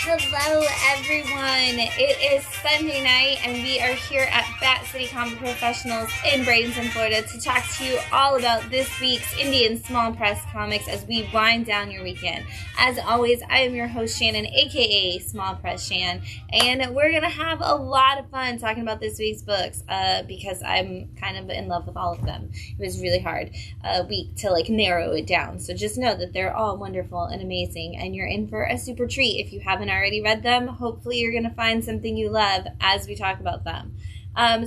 Hello everyone, it is Sunday night and we are here at Bat City Comic Professionals in Bradenton, Florida to talk to you all about this week's indie and small press comics as we wind down your weekend. As always, I am your host Shannon, aka Small Press Shann, and we're going to have a lot of fun talking about this week's books because I'm kind of in love with all of them. It was really hard week to narrow it down, so just know that they're all wonderful and amazing and you're in for a super treat if you haven't already read them. Hopefully you're going to find something you love as we talk about them.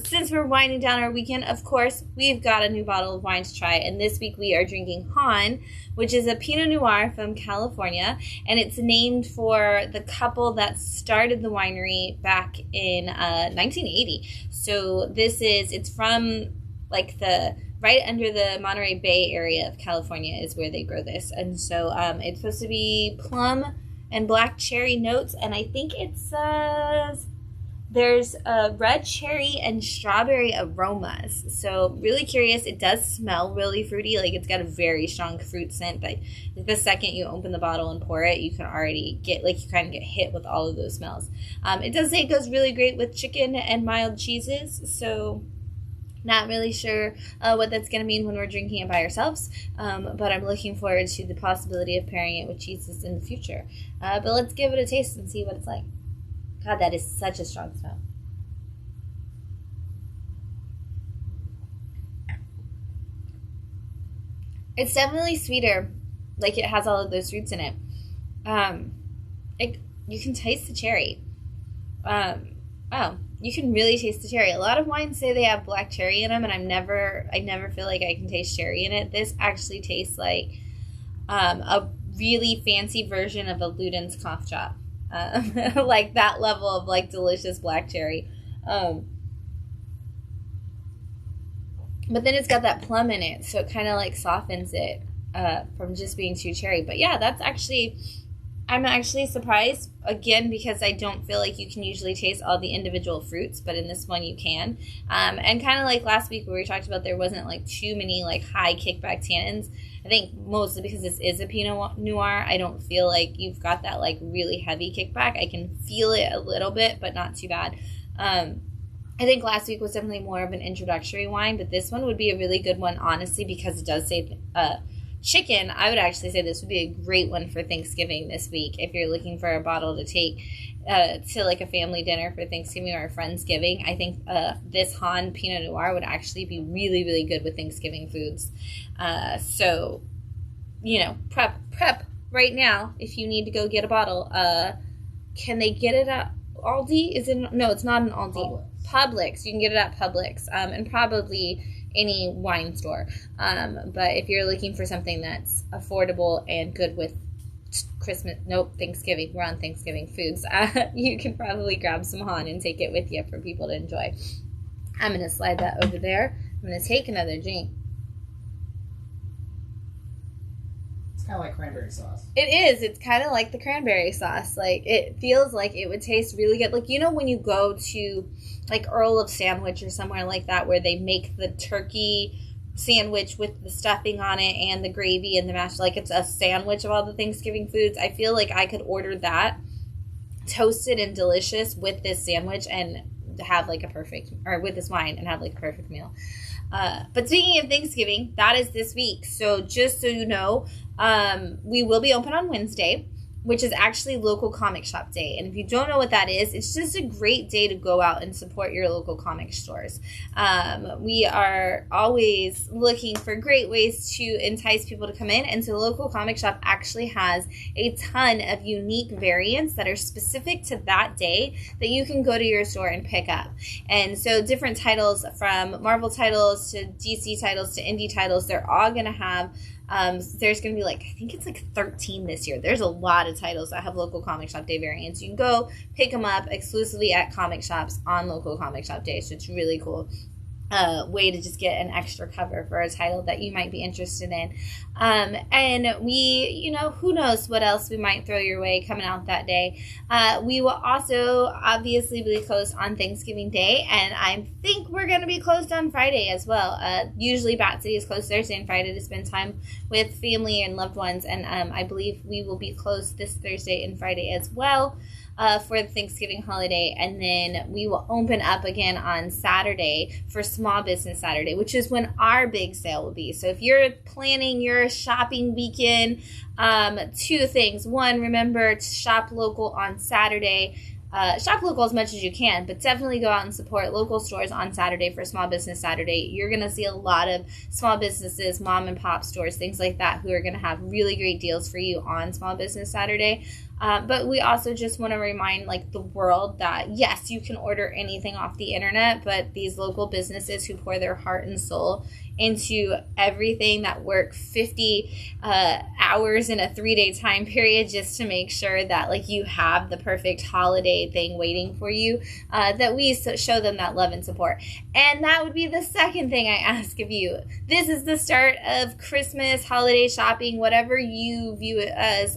Since we're winding down our weekend, of course, we've got a new bottle of wine to try, and this week we are drinking Hahn, which is a pinot noir from California, and it's named for the couple that started the winery back in 1980. So it's from right under the Monterey Bay area of California is where they grow this, and so it's supposed to be plum and black cherry notes, and I think it says there's red cherry and strawberry aromas. So really curious. It does smell really fruity. It's got a very strong fruit scent, but the second you open the bottle and pour it, you can already get, you kind of get hit with all of those smells. It does say it goes really great with chicken and mild cheeses, so not really sure what that's going to mean when we're drinking it by ourselves, but I'm looking forward to the possibility of pairing it with cheeses in the future. But let's give it a taste and see what it's like. God, that is such a strong smell. It's definitely sweeter, it has all of those fruits in it. You can taste the cherry. You can really taste the cherry. A lot of wines say they have black cherry in them, and I never feel like I can taste cherry in it. This actually tastes like a really fancy version of a Luden's cough drop. That level of delicious black cherry. But then it's got that plum in it, so it kind of softens it from just being too cherry. But yeah, I'm actually surprised, again, because I don't feel like you can usually taste all the individual fruits, but in this one you can. And kind of like last week where we talked about there wasn't too many high kickback tannins. I think mostly because this is a Pinot Noir, I don't feel like you've got that really heavy kickback. I can feel it a little bit, but not too bad. I think last week was definitely more of an introductory wine, but this one would be a really good one, honestly, because it does say chicken. I would actually say this would be a great one for Thanksgiving this week if you're looking for a bottle to take to a family dinner for Thanksgiving or a Friendsgiving. I think this Hahn Pinot Noir would actually be really, really good with Thanksgiving foods. So, prep right now if you need to go get a bottle. Can they get it at Aldi? No, it's not an Aldi. Publix. You can get it at Publix, and probably any wine store. But if you're looking for something that's affordable and good with Thanksgiving, we're on Thanksgiving foods, you can probably grab some Hahn and take it with you for people to enjoy. I'm going to slide that over there. I'm going to take another drink. It's kind of like cranberry sauce. It is. It's kind of like the cranberry sauce. It feels like it would taste really good. When you go to Earl of Sandwich or somewhere like that where they make the turkey sandwich with the stuffing on it and the gravy and the mashed, it's a sandwich of all the Thanksgiving foods. I feel like I could order that toasted and delicious with this sandwich and have with this wine and have a perfect meal. But speaking of Thanksgiving, that is this week. So just so you know, we will be open on Wednesday, which is actually local comic shop day. And if you don't know what that is, it's just a great day to go out and support your local comic stores. We are always looking for great ways to entice people to come in. And so local comic shop actually has a ton of unique variants that are specific to that day that you can go to your store and pick up. And so different titles, from Marvel titles to DC titles to indie titles, they're all going to have there's going to be I think it's 13 this year. There's a lot of titles that have local comic shop day variants. You can go pick them up exclusively at comic shops on local comic shop day, so it's really cool. way to just get an extra cover for a title that you might be interested in. And we, who knows what else we might throw your way coming out that day. We will also obviously be closed on Thanksgiving Day, and I think we're going to be closed on Friday as well. Usually Bat City is closed Thursday and Friday to spend time with family and loved ones, and I believe we will be closed this Thursday and Friday as well. For the Thanksgiving holiday, and then we will open up again on Saturday for Small Business Saturday, which is when our big sale will be. So if you're planning your shopping weekend, 2 things. 1, remember to shop local on Saturday. Shop local as much as you can, but definitely go out and support local stores on Saturday for Small Business Saturday. You're going to see a lot of small businesses, mom and pop stores, things like that, who are going to have really great deals for you on Small Business Saturday. But we also just want to remind the world that yes, you can order anything off the internet, but these local businesses who pour their heart and soul into everything, that work 50 hours in a 3-day time period just to make sure that you have the perfect holiday thing waiting for you, that we show them that love and support. And that would be the second thing I ask of you. This is the start of Christmas, holiday shopping, whatever you view it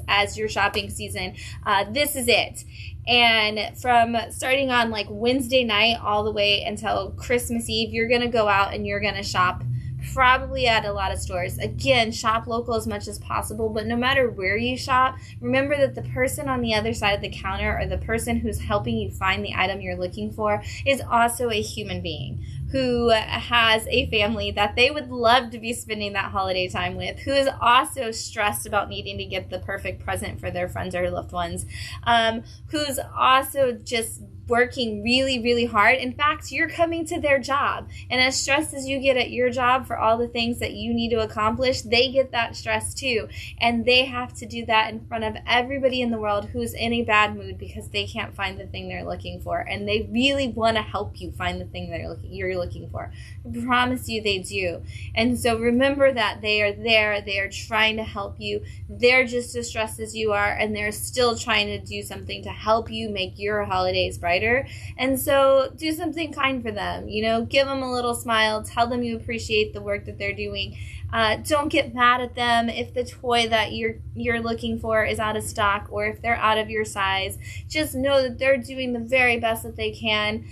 as your shopping season. This is it. And from starting on Wednesday night all the way until Christmas Eve, you're going to go out and you're going to shop probably at a lot of stores. Again, shop local as much as possible, but no matter where you shop, remember that the person on the other side of the counter, or the person who's helping you find the item you're looking for, is also a human being who has a family that they would love to be spending that holiday time with, who is also stressed about needing to get the perfect present for their friends or loved ones, who's also just working really, really hard. In fact, you're coming to their job, and as stressed as you get at your job for all the things that you need to accomplish, they get that stress too, and they have to do that in front of everybody in the world who's in a bad mood because they can't find the thing they're looking for, and they really want to help you find the thing you're looking for. I promise you they do. And so remember that they are there, they are trying to help you. They're just as stressed as you are, and they're still trying to do something to help you make your holidays brighter. And so do something kind for them. Give them a little smile, tell them you appreciate the work that they're doing. Don't get mad at them if the toy that you're looking for is out of stock, or if they're out of your size. Just know that they're doing the very best that they can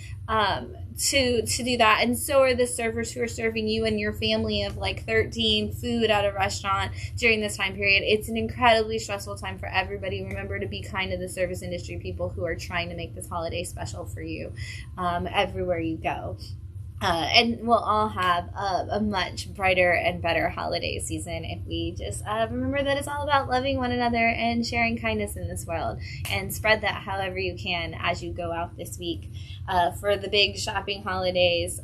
to do that, and so are the servers who are serving you and your family of 13 food at a restaurant during this time period. It's an incredibly stressful time for everybody. Remember to be kind to the service industry people who are trying to make this holiday special for you everywhere you go. And we'll all have a much brighter and better holiday season if we just remember that it's all about loving one another and sharing kindness in this world, and spread that however you can as you go out this week for the big shopping holidays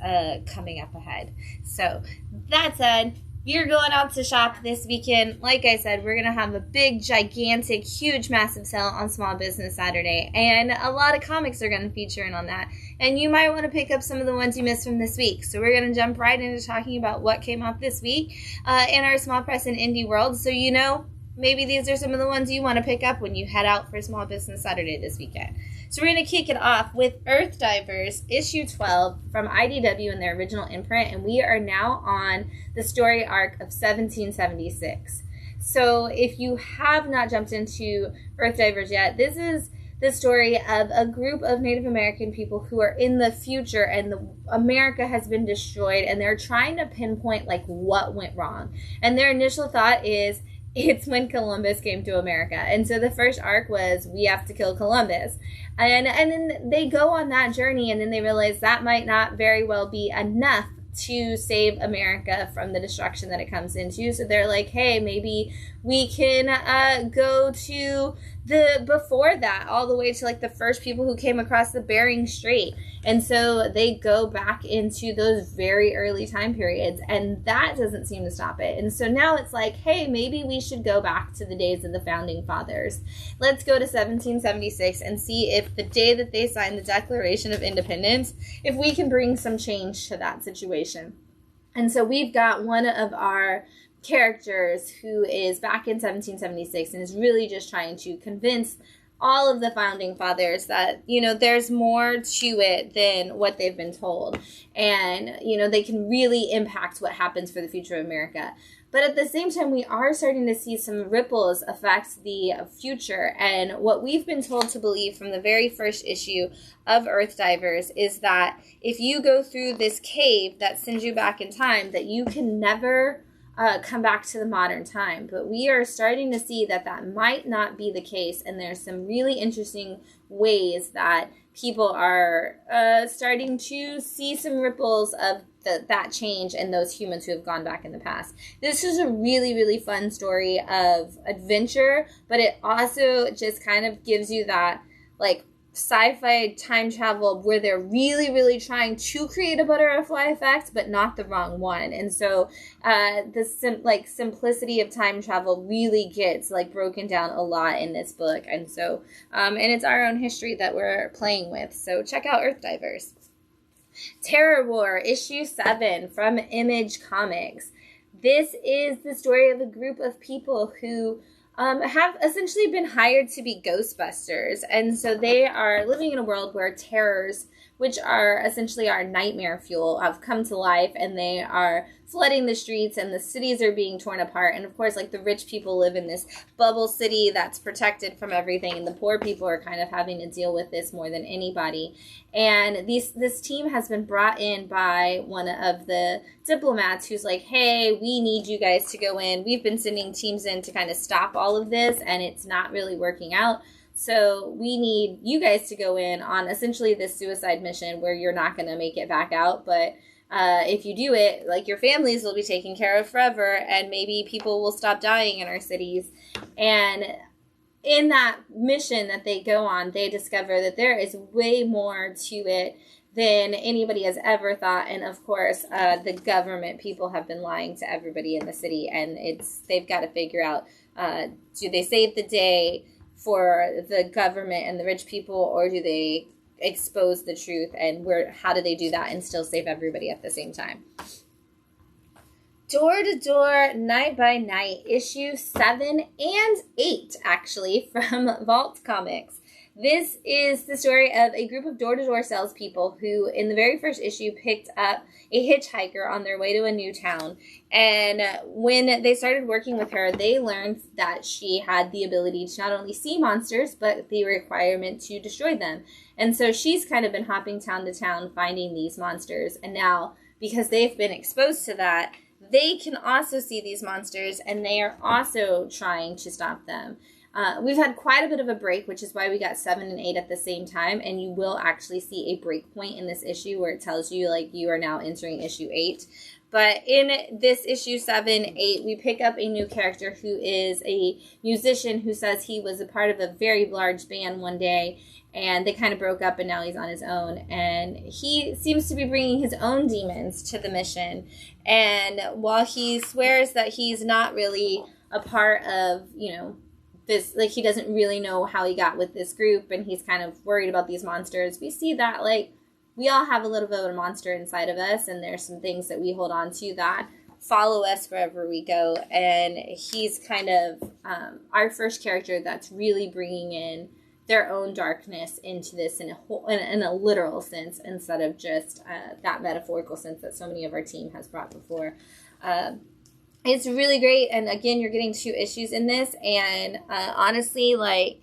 coming up ahead. So that said, you're going out to shop this weekend. Like I said, we're going to have a big, gigantic, huge, massive sale on Small Business Saturday. And a lot of comics are going to feature in on that. And you might want to pick up some of the ones you missed from this week. So we're going to jump right into talking about what came out this week in our small press and indie world. So maybe these are some of the ones you want to pick up when you head out for Small Business Saturday this weekend. So we're going to kick it off with Earthdivers, issue 12 from IDW in their original imprint, and we are now on the story arc of 1776. So if you have not jumped into Earthdivers yet, this is the story of a group of Native American people who are in the future, and America has been destroyed, and they're trying to pinpoint what went wrong. And their initial thought is, it's when Columbus came to America. And so the first arc was, we have to kill Columbus. And then they go on that journey, and then they realize that might not very well be enough to save America from the destruction that it comes into. So they're like, hey, maybe we can go to before that, all the way to the first people who came across the Bering Strait. And so they go back into those very early time periods, and that doesn't seem to stop it. And so now it's hey, maybe we should go back to the days of the founding fathers. Let's go to 1776 and see if the day that they signed the Declaration of Independence, if we can bring some change to that situation. And so we've got one of our characters who is back in 1776 and is really just trying to convince all of the founding fathers that, you know, there's more to it than what they've been told. And, you know, they can really impact what happens for the future of America. But at the same time, we are starting to see some ripples affect the future. And what we've been told to believe from the very first issue of Earthdivers is that if you go through this cave that sends you back in time, that you can never come back to the modern time. But we are starting to see that that might not be the case. And there's some really interesting ways that people are starting to see some ripples of that change and those humans who have gone back in the past. This is a really, really fun story of adventure, but it also just kind of gives you that, like, sci-fi time travel where they're really, really trying to create a butterfly effect, but not the wrong one. And so the simplicity of time travel really gets, like, broken down a lot in this book. And so, and it's our own history that we're playing with. So check out Earthdivers. Terrorwar, issue 7 from Image Comics. This is the story of a group of people who have essentially been hired to be Ghostbusters. And so they are living in a world where terrors, which are essentially our nightmare fuel, have come to life, and they are flooding the streets, and the cities are being torn apart. And of course, like, the rich people live in this bubble city that's protected from everything, and the poor people are kind of having to deal with this more than anybody. And this team has been brought in by one of the diplomats who's like, hey, we need you guys to go in. We've been sending teams in to kind of stop all of this, and it's not really working out. So we need you guys to go in on essentially this suicide mission where you're not going to make it back out. But if you do it, like, your families will be taken care of forever, and maybe people will stop dying in our cities. And in that mission that they go on, they discover that there is way more to it than anybody has ever thought. And of course, the government people have been lying to everybody in the city, and they've got to figure out, do they save the day for the government and the rich people, or do they expose the truth, and how do they do that and still save everybody at the same time? Door to Door, Night by Night, issue 7 and 8, actually, from Vault Comics. This is the story of a group of door-to-door salespeople who, in the very first issue, picked up a hitchhiker on their way to a new town. And when they started working with her, they learned that she had the ability to not only see monsters, but the requirement to destroy them. And so she's kind of been hopping town to town finding these monsters. And now, because they've been exposed to that, they can also see these monsters, and they are also trying to stop them. We've had quite a bit of a break, which is why we got 7 and 8 at the same time, and you will actually see a break point in this issue where it tells you, like, you are now entering issue 8. But in this issue 7, 8, we pick up a new character who is a musician who says he was a part of a very large band one day, and they kind of broke up, and now he's on his own. And he seems to be bringing his own demons to the mission. And while he swears that he's not really a part of, you know, this, like, he doesn't really know how he got with this group, and he's kind of worried about these monsters, we see that, like, we all have a little bit of a monster inside of us, and there's some things that we hold on to that follow us wherever we go. And he's kind of our first character that's really bringing in their own darkness into this in a literal sense, instead of just that metaphorical sense that so many of our team has brought before. It's really great, and again, you're getting 2 issues in this, and honestly, like,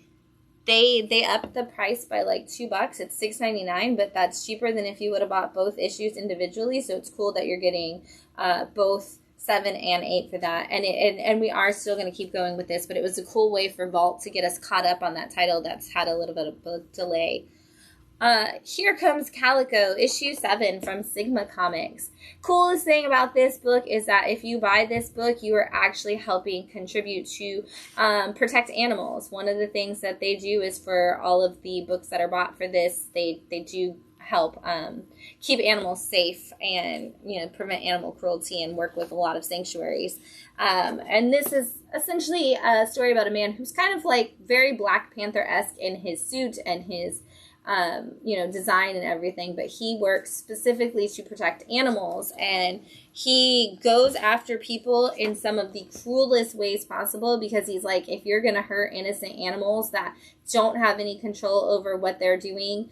they upped the price by like $2. It's $6.99, but that's cheaper than if you would have bought both issues individually. So it's cool that you're getting both 7 and 8 for that, and we are still going to keep going with this, but it was a cool way for Vault to get us caught up on that title that's had a little bit of a delay. Here comes Calico, issue 7 from Sigma Comics. Coolest thing about this book is that if you buy this book, you are actually helping contribute to protect animals. One of the things that they do is, for all of the books that are bought for this, they do help keep animals safe and, you know, prevent animal cruelty and work with a lot of sanctuaries. And this is essentially a story about a man who's kind of like very Black Panther-esque in his suit and his design and everything, but he works specifically to protect animals, and he goes after people in some of the cruelest ways possible, because he's like, if you're going to hurt innocent animals that don't have any control over what they're doing,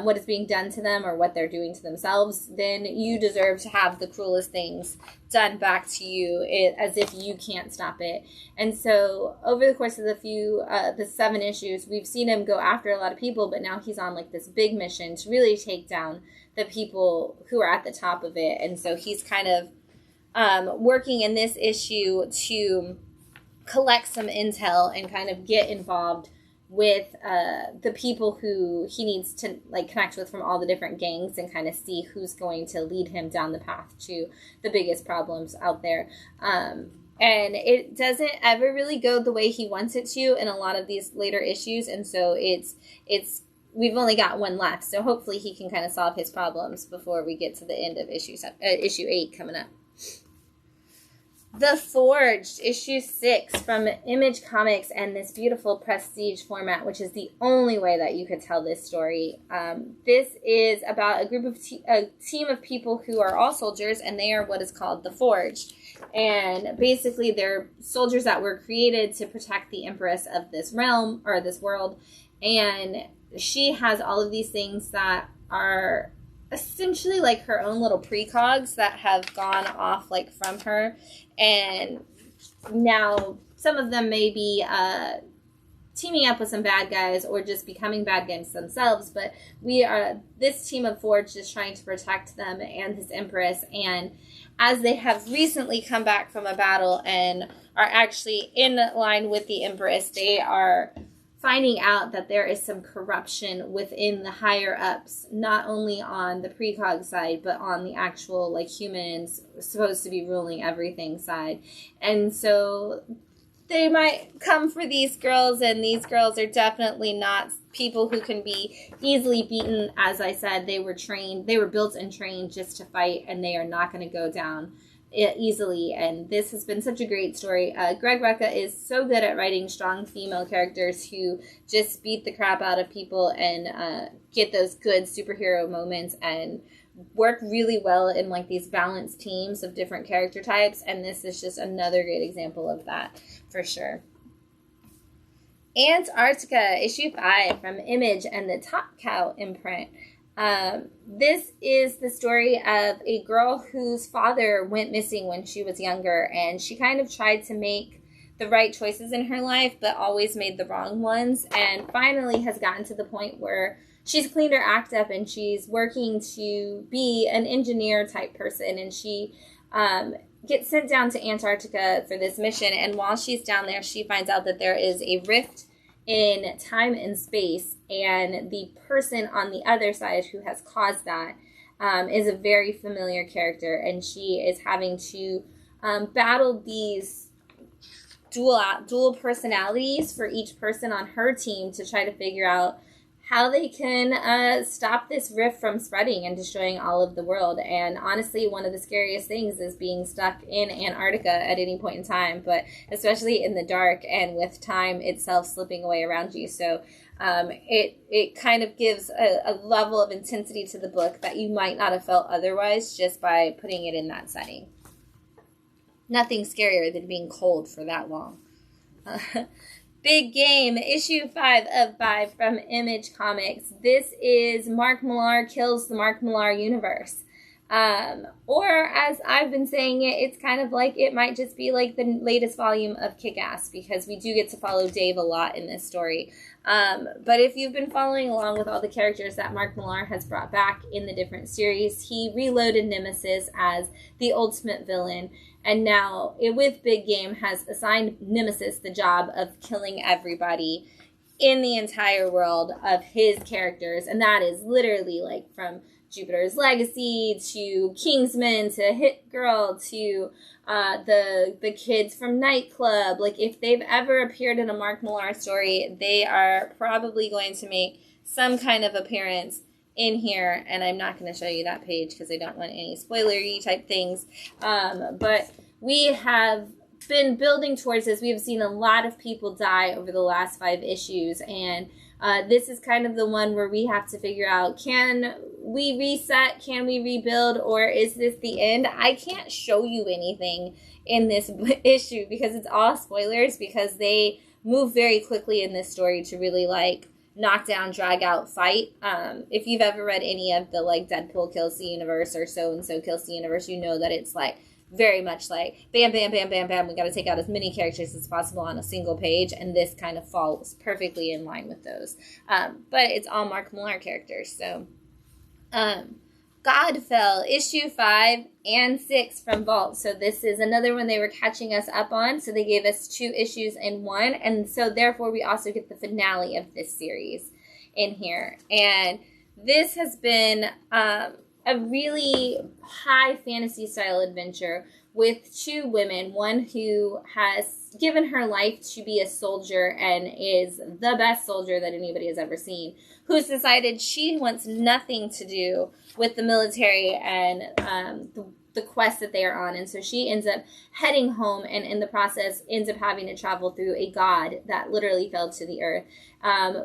what is being done to them or what they're doing to themselves, then you deserve to have the cruelest things done back to you, as if you can't stop it. And so over the course of the 7 issues, we've seen him go after a lot of people, but now he's on like this big mission to really take down the people who are at the top of it. And so he's kind of working in this issue to collect some intel and kind of get involved with the people who he needs to like connect with from all the different gangs, and kind of see who's going to lead him down the path to the biggest problems out there. And it doesn't ever really go the way he wants it to in a lot of these later issues, and so it's we've only got 1 left, so hopefully he can kind of solve his problems before we get to the end of issue 8 coming up. The Forged, issue 6 from Image Comics, and this beautiful prestige format, which is the only way that you could tell this story. This is about a team of people who are all soldiers, and they are what is called the Forged. And basically, they're soldiers that were created to protect the Empress of this realm, or this world. And she has all of these things that are essentially like her own little precogs that have gone off like from her, and now some of them may be teaming up with some bad guys or just becoming bad guys themselves, but this team of Forged is trying to protect them and this Empress. And as they have recently come back from a battle and are actually in line with the Empress, they are finding out that there is some corruption within the higher ups, not only on the precog side, but on the actual like humans supposed to be ruling everything side. And so they might come for these girls, and these girls are definitely not people who can be easily beaten. As I said, they were built and trained just to fight, and they are not going to go down easily. And this has been such a great story. Greg Rucka is so good at writing strong female characters who just beat the crap out of people and get those good superhero moments and work really well in like these balanced teams of different character types. And this is just another great example of that for sure. Antarctica, issue 5 from Image and the Top Cow imprint. This is the story of a girl whose father went missing when she was younger, and she kind of tried to make the right choices in her life, but always made the wrong ones, and finally has gotten to the point where she's cleaned her act up and she's working to be an engineer type person, and she gets sent down to Antarctica for this mission. And while she's down there, she finds out that there is a rift in time and space, and the person on the other side who has caused that is a very familiar character, and she is having to battle these dual personalities for each person on her team to try to figure out how they can stop this rift from spreading and destroying all of the world. And honestly, one of the scariest things is being stuck in Antarctica at any point in time, but especially in the dark and with time itself slipping away around you. So it kind of gives a level of intensity to the book that you might not have felt otherwise just by putting it in that setting. Nothing scarier than being cold for that long. Big Game, issue 5 of 5 from Image Comics. This is Mark Millar kills the Mark Millar universe. Or as I've been saying it, it's kind of like it might just be like the latest volume of Kick-Ass, because we do get to follow Dave a lot in this story. But if you've been following along with all the characters that Mark Millar has brought back in the different series, he reloaded Nemesis as the ultimate villain. And now, with Big Game, has assigned Nemesis the job of killing everybody in the entire world of his characters. And that is literally like from Jupiter's Legacy to Kingsman to Hit Girl to the kids from Nightclub. Like, if they've ever appeared in a Mark Millar story, they are probably going to make some kind of appearance in here, and I'm not going to show you that page because I don't want any spoilery type things. But we have been building towards this. We have seen a lot of people die over the last 5 issues, and this is kind of the one where we have to figure out, can we reset, can we rebuild, or is this the end? I can't show you anything in this issue because it's all spoilers, because they move very quickly in this story to really like knock down, drag out, fight. If you've ever read any of the like Deadpool kills the universe or so and so kills the universe, you know that it's like very much like bam, bam, bam, bam, bam. We got to take out as many characters as possible on a single page, and this kind of falls perfectly in line with those. But it's all Mark Millar characters. So, Godfell, issue 5 and 6 from Vault. So this is another one they were catching us up on. So they gave us 2 issues in one, and so therefore we also get the finale of this series in here. And this has been a really high fantasy style adventure with 2 women, one who has given her life to be a soldier and is the best soldier that anybody has ever seen, who's decided she wants nothing to do with the military and the quest that they are on. And so she ends up heading home, and in the process ends up having to travel through a god that literally fell to the earth.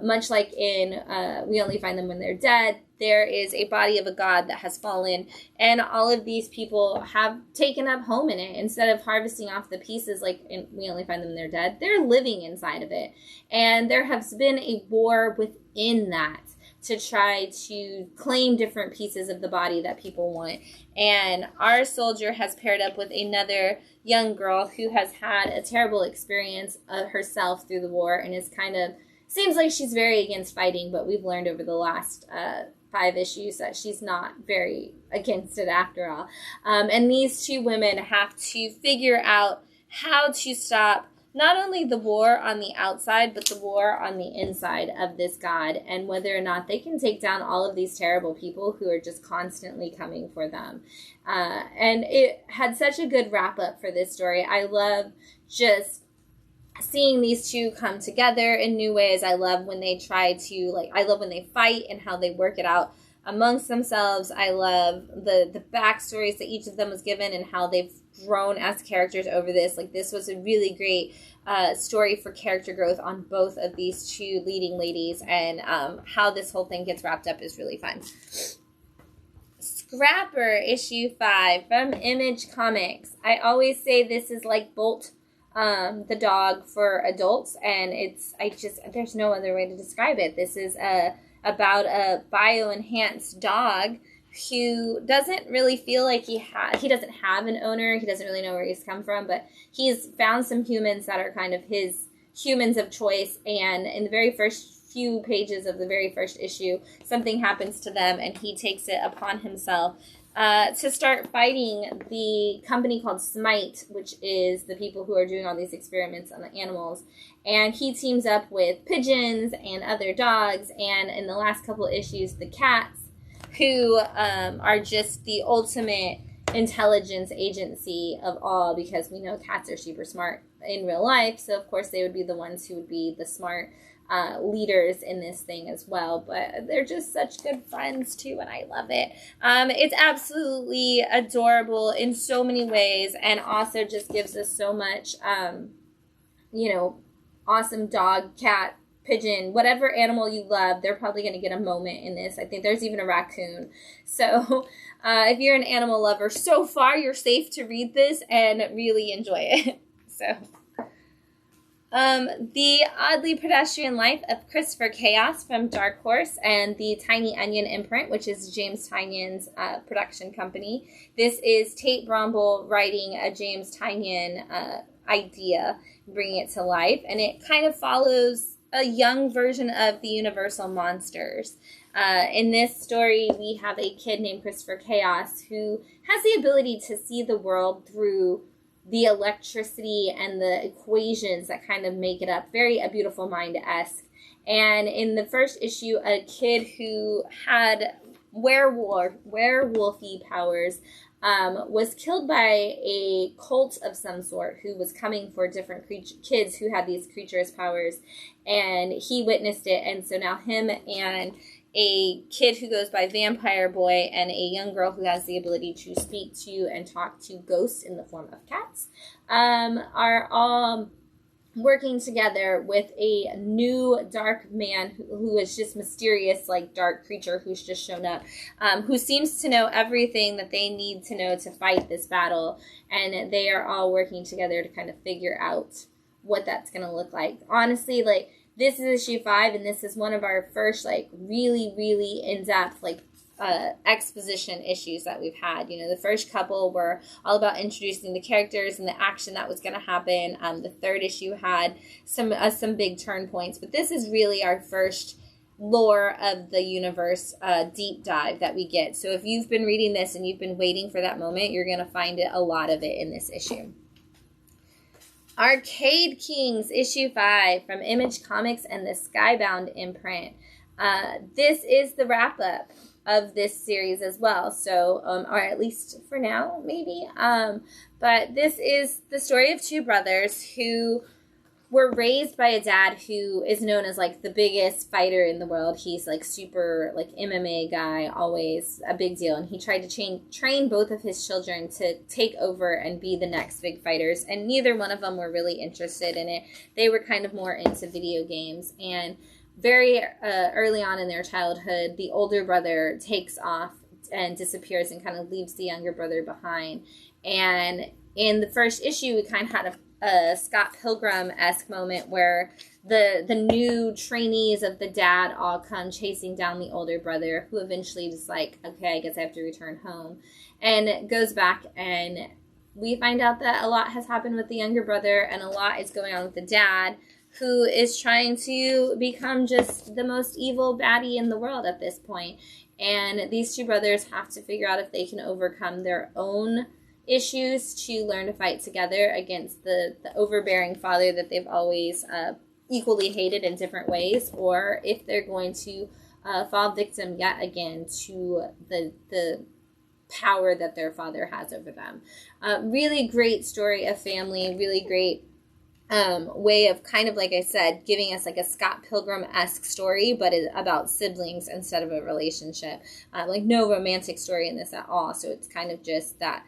Much like in We Only Find Them When They're Dead, there is a body of a god that has fallen, and all of these people have taken up home in it. Instead of harvesting off the pieces like in We Only Find Them When They're Dead, they're living inside of it. And there has been a war within that to try to claim different pieces of the body that people want. And our soldier has paired up with another young girl who has had a terrible experience herself through the war, and is kind of, seems like she's very against fighting, but we've learned over the last 5 issues that she's not very against it after all. And these 2 women have to figure out how to stop not only the war on the outside, but the war on the inside of this god, and whether or not they can take down all of these terrible people who are just constantly coming for them. And it had such a good wrap up for this story. I love just seeing these 2 come together in new ways. I love when they try to, I love when they fight and how they work it out amongst themselves. I love the backstories that each of them was given and how they've grown as characters over this. Like, this was a really great story for character growth on both of these 2 leading ladies, and how this whole thing gets wrapped up is really fun. Scrapper, issue 5 from Image Comics. I always say this is like Bolt, the dog, for adults, and there's no other way to describe it. This is about a bio-enhanced dog who doesn't really feel like he doesn't have an owner. He doesn't really know where he's come from, but he's found some humans that are kind of his humans of choice, and in the very first few pages of the very first issue, something happens to them, and he takes it upon himself to start fighting the company called Smite, which is the people who are doing all these experiments on the animals. And he teams up with pigeons and other dogs, and in the last couple of issues, the cats, who are just the ultimate intelligence agency of all, because we know cats are super smart in real life, so of course they would be the ones who would be the smart leaders in this thing as well. But they're just such good friends too, and I love it. It's absolutely adorable in so many ways, and also just gives us so much awesome dog, cat, pigeon, whatever animal you love, they're probably going to get a moment in this. I think there's even a raccoon. So if you're an animal lover, so far you're safe to read this and really enjoy it. So the Oddly Pedestrian Life of Christopher Chaos from Dark Horse and the Tiny Onion imprint, which is James Tynion's production company. This is Tate Bromble writing a James Tynion idea, bringing it to life, and it kind of follows a young version of the Universal Monsters. In this story, we have a kid named Christopher Chaos who has the ability to see the world through the electricity and the equations that kind of make it up. Very A Beautiful Mind-esque. And in the first issue, a kid who had werewolfy powers was killed by a cult of some sort who was coming for different kids who had these creatures' powers, and he witnessed it, and so now him and a kid who goes by Vampire Boy and a young girl who has the ability to speak to and talk to ghosts in the form of cats, are all working together with a new dark man who is just mysterious, like dark creature who's just shown up, who seems to know everything that they need to know to fight this battle, and they are all working together to kind of figure out what that's going to look like. Honestly, like, this is issue 5, and this is one of our first, like, really, really in-depth, like, exposition issues that we've had. You know, the first couple were all about introducing the characters and the action that was going to happen. The third issue had some big turn points, but this is really our first lore of the universe deep dive that we get. So if you've been reading this and you've been waiting for that moment, you're going to find a lot of it in this issue. Arcade Kings, issue 5 from Image Comics and the Skybound imprint. This is the wrap-up of this series as well, so or at least for now, maybe. But this is the story of two brothers who were raised by a dad who is known as like the biggest fighter in the world. He's like super like MMA guy, always a big deal, and he tried to train both of his children to take over and be the next big fighters, and neither one of them were really interested in it. They were kind of more into video games, and very early on in their childhood, the older brother takes off and disappears and kind of leaves the younger brother behind. And in the first issue, we kind of had a Scott Pilgrim-esque moment where the new trainees of the dad all come chasing down the older brother, who eventually just like, okay, I guess I have to return home, and goes back, and we find out that a lot has happened with the younger brother and a lot is going on with the dad, who is trying to become just the most evil baddie in the world at this point. And these two brothers have to figure out if they can overcome their own issues to learn to fight together against the overbearing father that they've always equally hated in different ways, or if they're going to fall victim yet again to the power that their father has over them. Really great story of family, really great way of kind of, like I said, giving us like a Scott Pilgrim-esque story, but it's about siblings instead of a relationship. Like no romantic story in this at all. So it's kind of just that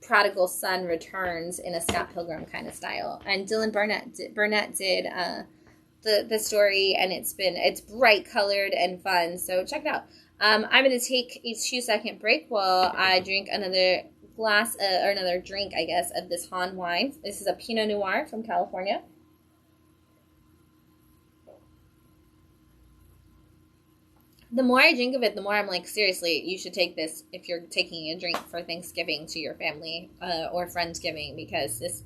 prodigal son returns in a Scott Pilgrim kind of style. And Dylan Burnett did the story, and it's bright colored and fun. So check it out. I'm going to take a 2-second break while I drink another glass or another drink, I guess, of this Hahn wine. This is a Pinot Noir from California. The more I drink of it, the more I'm like, seriously, you should take this if you're taking a drink for Thanksgiving to your family or Friendsgiving, because this,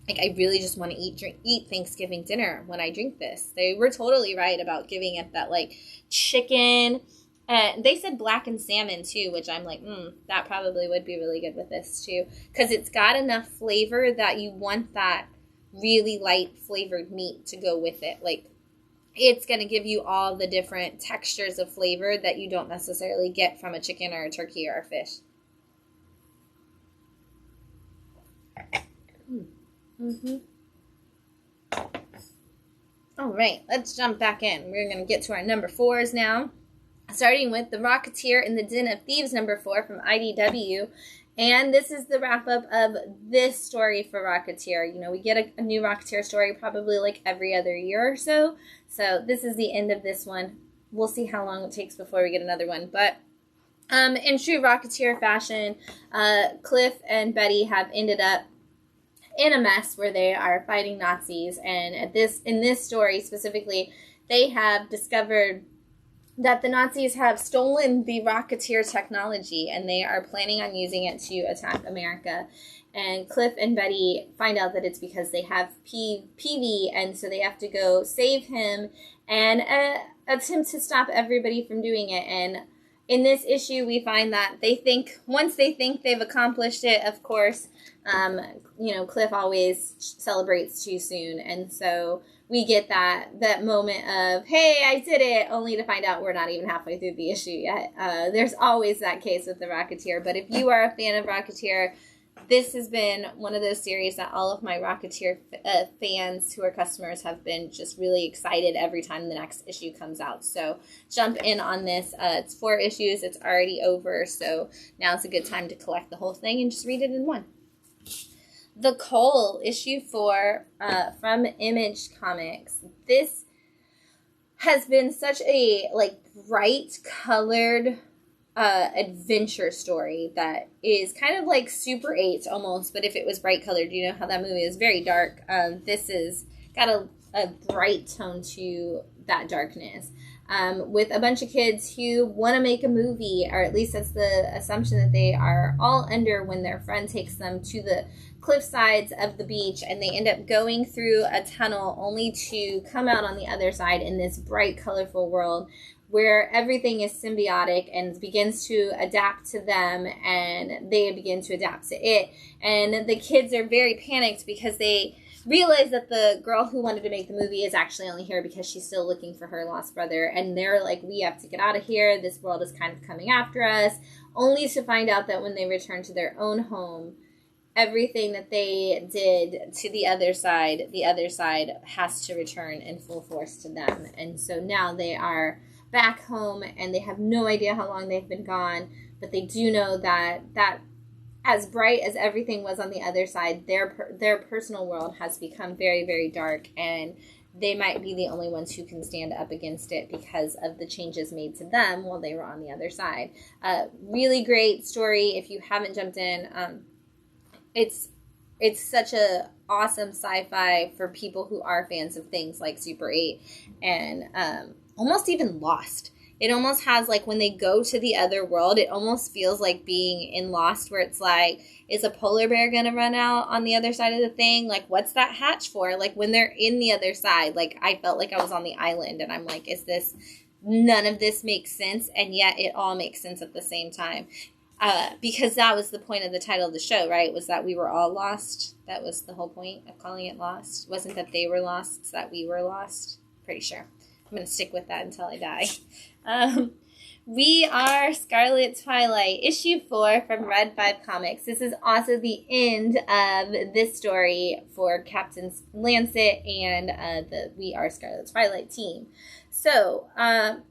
like, I really just want to eat Thanksgiving dinner when I drink this. They were totally right about giving it that like chicken. They said blackened salmon, too, which I'm like, that probably would be really good with this, too. Because it's got enough flavor that you want that really light flavored meat to go with it. Like, it's going to give you all the different textures of flavor that you don't necessarily get from a chicken or a turkey or a fish. All right, let's jump back in. We're going to get to our number 4s now. Starting with The Rocketeer in the Den of Thieves, number 4 from IDW. And this is the wrap-up of this story for Rocketeer. You know, we get a new Rocketeer story probably like every other year or so. So this is the end of this one. We'll see how long it takes before we get another one. But in true Rocketeer fashion, Cliff and Betty have ended up in a mess where they are fighting Nazis. And in this story specifically, they have discovered that the Nazis have stolen the Rocketeer technology, and they are planning on using it to attack America. And Cliff and Betty find out that it's because they have PV, and so they have to go save him and attempt to stop everybody from doing it. And in this issue, we find that once they think they've accomplished it, of course, Cliff always celebrates too soon, and so we get that moment of, hey, I did it, only to find out we're not even halfway through the issue yet. There's always that case with the Rocketeer, but if you are a fan of Rocketeer, this has been one of those series that all of my Rocketeer fans who are customers have been just really excited every time the next issue comes out. So jump in on this. It's 4 issues. It's already over. So now's a good time to collect the whole thing and just read it in one. The Cull, issue 4 from Image Comics. This has been such a bright colored adventure story that is kind of like Super 8 almost, but if it was bright colored. You know how that movie is very dark. This is got a bright tone to that darkness, with a bunch of kids who want to make a movie, or at least that's the assumption that they are all under when their friend takes them to the cliff sides of the beach, and they end up going through a tunnel only to come out on the other side in this bright, colorful world where everything is symbiotic and begins to adapt to them, and they begin to adapt to it. And the kids are very panicked because they realize that the girl who wanted to make the movie is actually only here because she's still looking for her lost brother. And they're like, we have to get out of here. This world is kind of coming after us. Only to find out that when they return to their own home, everything that they did to the other side has to return in full force to them. And so now they are back home, and they have no idea how long they've been gone, but they do know that as bright as everything was on the other side, their personal world has become very, very dark, and they might be the only ones who can stand up against it because of the changes made to them while they were on the other side. Really great story. If you haven't jumped in, it's such a awesome sci-fi for people who are fans of things like Super 8 and almost even Lost. It almost has, when they go to the other world, it almost feels like being in Lost, where it's like, is a polar bear going to run out on the other side of the thing? What's that hatch for? When they're in the other side, I felt like I was on the island, and I'm like, none of this makes sense, and yet it all makes sense at the same time. Because that was the point of the title of the show, right? Was that we were all lost. That was the whole point of calling it Lost. It wasn't that they were lost, it's that we were lost. Pretty sure. I'm going to stick with that until I die. We are Scarlet Twilight, issue 4 from Red 5 Comics. This is also the end of this story for Captain Lancet and the We Are Scarlet Twilight team. So,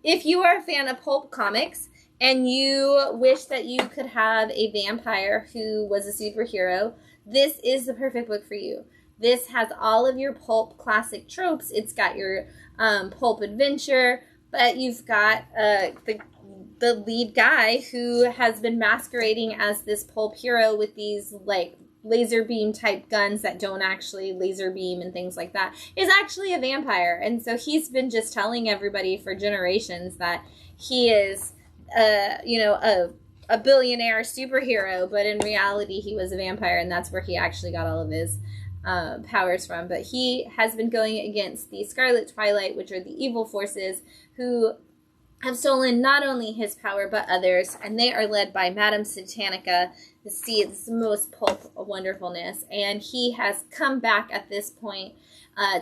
if you are a fan of pulp comics, and you wish that you could have a vampire who was a superhero, this is the perfect book for you. This has all of your pulp classic tropes. It's got your pulp adventure, but you've got the lead guy who has been masquerading as this pulp hero with these laser beam type guns that don't actually laser beam and things like that, is actually a vampire. And so he's been just telling everybody for generations that he is a billionaire superhero, but in reality he was a vampire, and that's where he actually got all of his powers from. But he has been going against the Scarlet Twilight, which are the evil forces who have stolen not only his power but others, and they are led by Madame Satanica. It's the most pulp wonderfulness, and he has come back at this point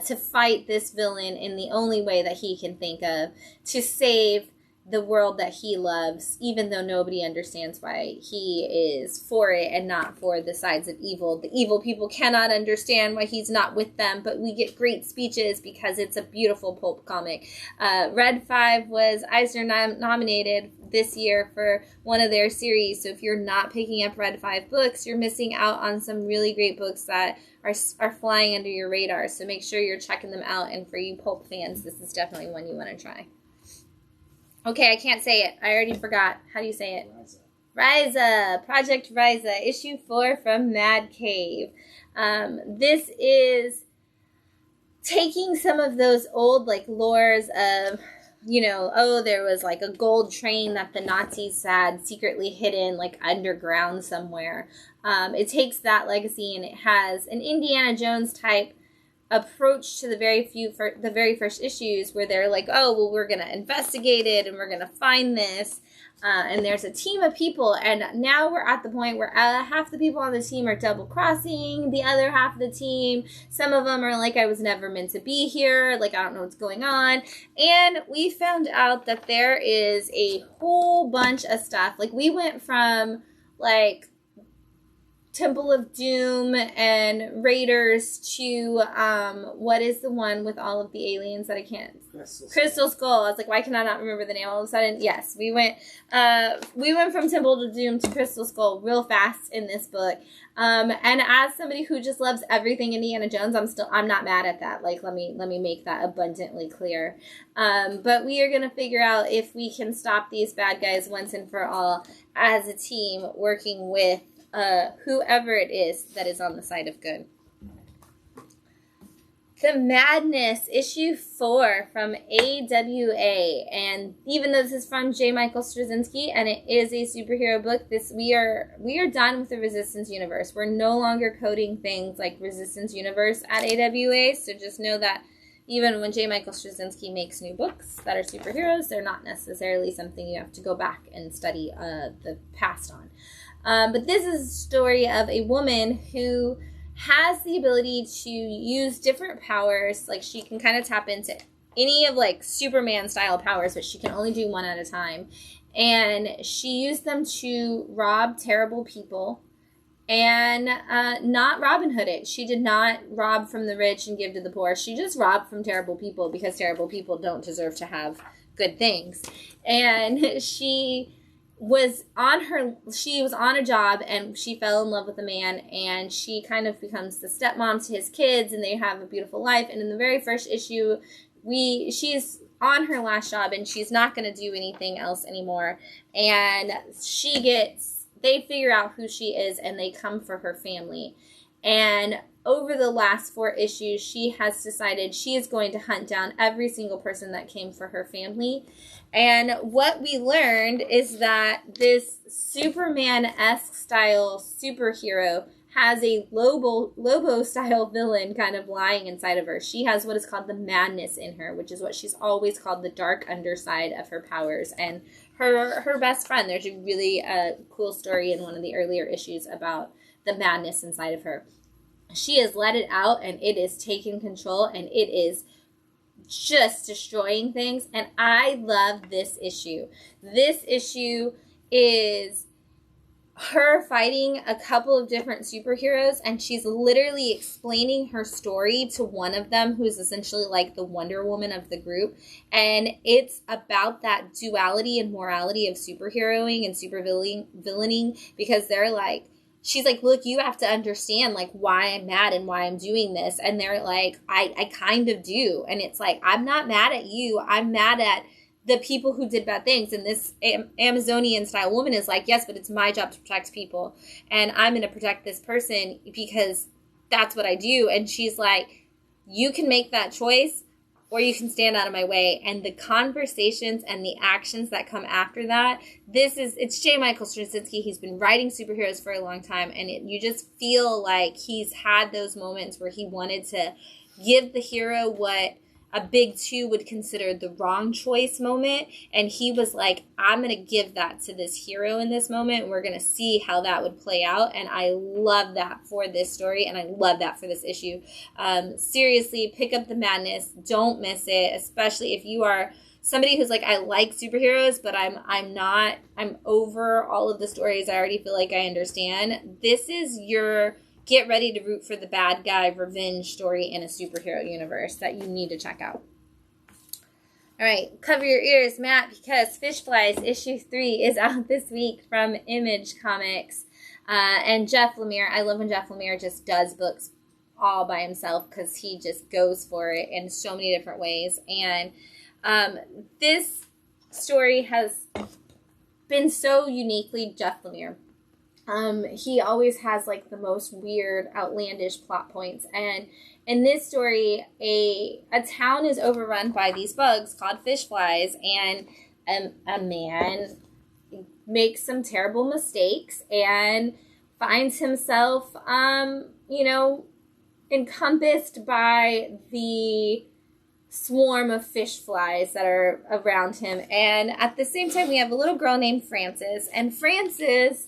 to fight this villain in the only way that he can think of, to save the world that he loves, even though nobody understands why he is for it and not for the sides of evil. The evil people cannot understand why he's not with them, but we get great speeches because it's a beautiful pulp comic. Red 5 was Eisner nominated this year for one of their series, so if you're not picking up Red 5 books, you're missing out on some really great books that are flying under your radar, so make sure you're checking them out, and for you pulp fans, this is definitely one you want to try. Okay, I can't say it. I already forgot. How do you say it? Riese. Project Riese. Issue 4 from Mad Cave. This is taking some of those old, lores of, there was, a gold train that the Nazis had secretly hidden, underground somewhere. It takes that legacy, and it has an Indiana Jones type approach to the very first issues, where they're like, oh, well, we're going to investigate it and we're going to find this. And there's a team of people, and now we're at the point where half the people on the team are double-crossing the other half of the team. Some of them are like, I was never meant to be here. I don't know what's going on. And we found out that there is a whole bunch of stuff. We went from, Temple of Doom and Raiders to what is the one with all of the aliens that I can't? Crystal Skull. I was like, why can I not remember the name all of a sudden? Yes, we went from Temple of Doom to Crystal Skull real fast in this book. And as somebody who just loves everything Indiana Jones, I'm not mad at that. Like, let me make that abundantly clear. But we are gonna figure out if we can stop these bad guys once and for all as a team, working with whoever it is that is on the side of good. The Madness, issue 4 from AWA, and even though this is from J. Michael Straczynski and it is a superhero book, we are done with the Resistance universe. We're no longer coding things like Resistance universe at AWA, so just know that even when J. Michael Straczynski makes new books that are superheroes, they're not necessarily something you have to go back and study the past on. But this is a story of a woman who has the ability to use different powers. Like, she can kind of tap into any of, like, Superman style powers, but she can only do one at a time. And she used them to rob terrible people and not Robin Hood it. She did not rob from the rich and give to the poor. She just robbed from terrible people because terrible people don't deserve to have good things. And she was on a job and she fell in love with a man, and she kind of becomes the stepmom to his kids, and they have a beautiful life. And in the very first issue, she's on her last job and she's not going to do anything else anymore. And they figure out who she is and they come for her family. And over the last 4 issues, she has decided she is going to hunt down every single person that came for her family. And what we learned is that this Superman-esque style superhero has a Lobo-style villain kind of lying inside of her. She has what is called the madness in her, which is what she's always called the dark underside of her powers. And her best friend, there's a really cool story in one of the earlier issues about the madness inside of her. She has let it out, and it is taking control, and it is just destroying things. And I love this issue. This issue is her fighting a couple of different superheroes, and she's literally explaining her story to one of them, who's essentially like the Wonder Woman of the group. And it's about that duality and morality of superheroing and supervillaining, because they're like, she's like, look, you have to understand, like, why I'm mad and why I'm doing this. And they're like, I kind of do. And it's like, I'm not mad at you. I'm mad at the people who did bad things. And this Amazonian-style woman is like, yes, but it's my job to protect people. And I'm going to protect this person because that's what I do. And she's like, you can make that choice, or you can stand out of my way. And the conversations and the actions that come after that, it's J. Michael Straczynski. He's been writing superheroes for a long time, and you just feel like he's had those moments where he wanted to give the hero what a big 2 would consider the wrong choice moment, and he was like, I'm going to give that to this hero in this moment, and we're going to see how that would play out. And I love that for this story, and I love that for this issue. Seriously, pick up the madness. Don't miss it, especially if you are somebody who's like, I like superheroes, but I'm over all of the stories I already feel like I understand. This is your get ready to root for the bad guy revenge story in a superhero universe that you need to check out. All right, cover your ears, Matt, because Fishflies issue 3 is out this week from Image Comics. And Jeff Lemire, I love when Jeff Lemire just does books all by himself, because he just goes for it in so many different ways. And this story has been so uniquely Jeff Lemire. He always has like the most weird, outlandish plot points. And in this story, a town is overrun by these bugs called Fishflies, and a man makes some terrible mistakes and finds himself, encompassed by the swarm of fish flies that are around him. And at the same time, we have a little girl named Frances, and Frances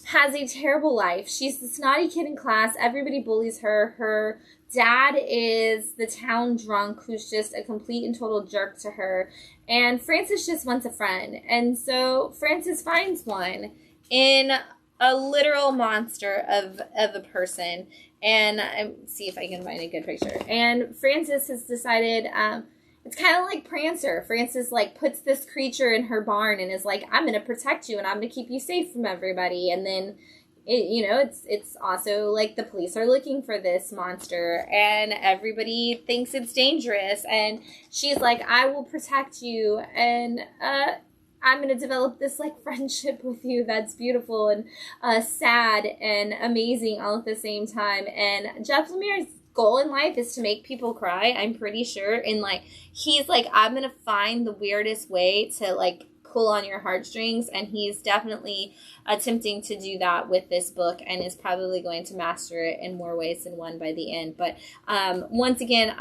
has a terrible life. She's the snotty kid in class. Everybody bullies her. Her dad is the town drunk who's just a complete and total jerk to her. And Frances just wants a friend. And so Frances finds one in a literal monster of a person. And see if I can find a good picture. And Frances has decided, it's kind of like Prancer. Frances, like, puts this creature in her barn and is like, I'm going to protect you and I'm going to keep you safe from everybody. And then, it's also like the police are looking for this monster and everybody thinks it's dangerous. And she's like, I will protect you. And, I'm going to develop this, like, friendship with you that's beautiful and sad and amazing all at the same time. And Jeff Lemire's goal in life is to make people cry, I'm pretty sure. And, like, he's like, I'm going to find the weirdest way to, like, pull on your heartstrings. And he's definitely attempting to do that with this book and is probably going to master it in more ways than one by the end. But once again,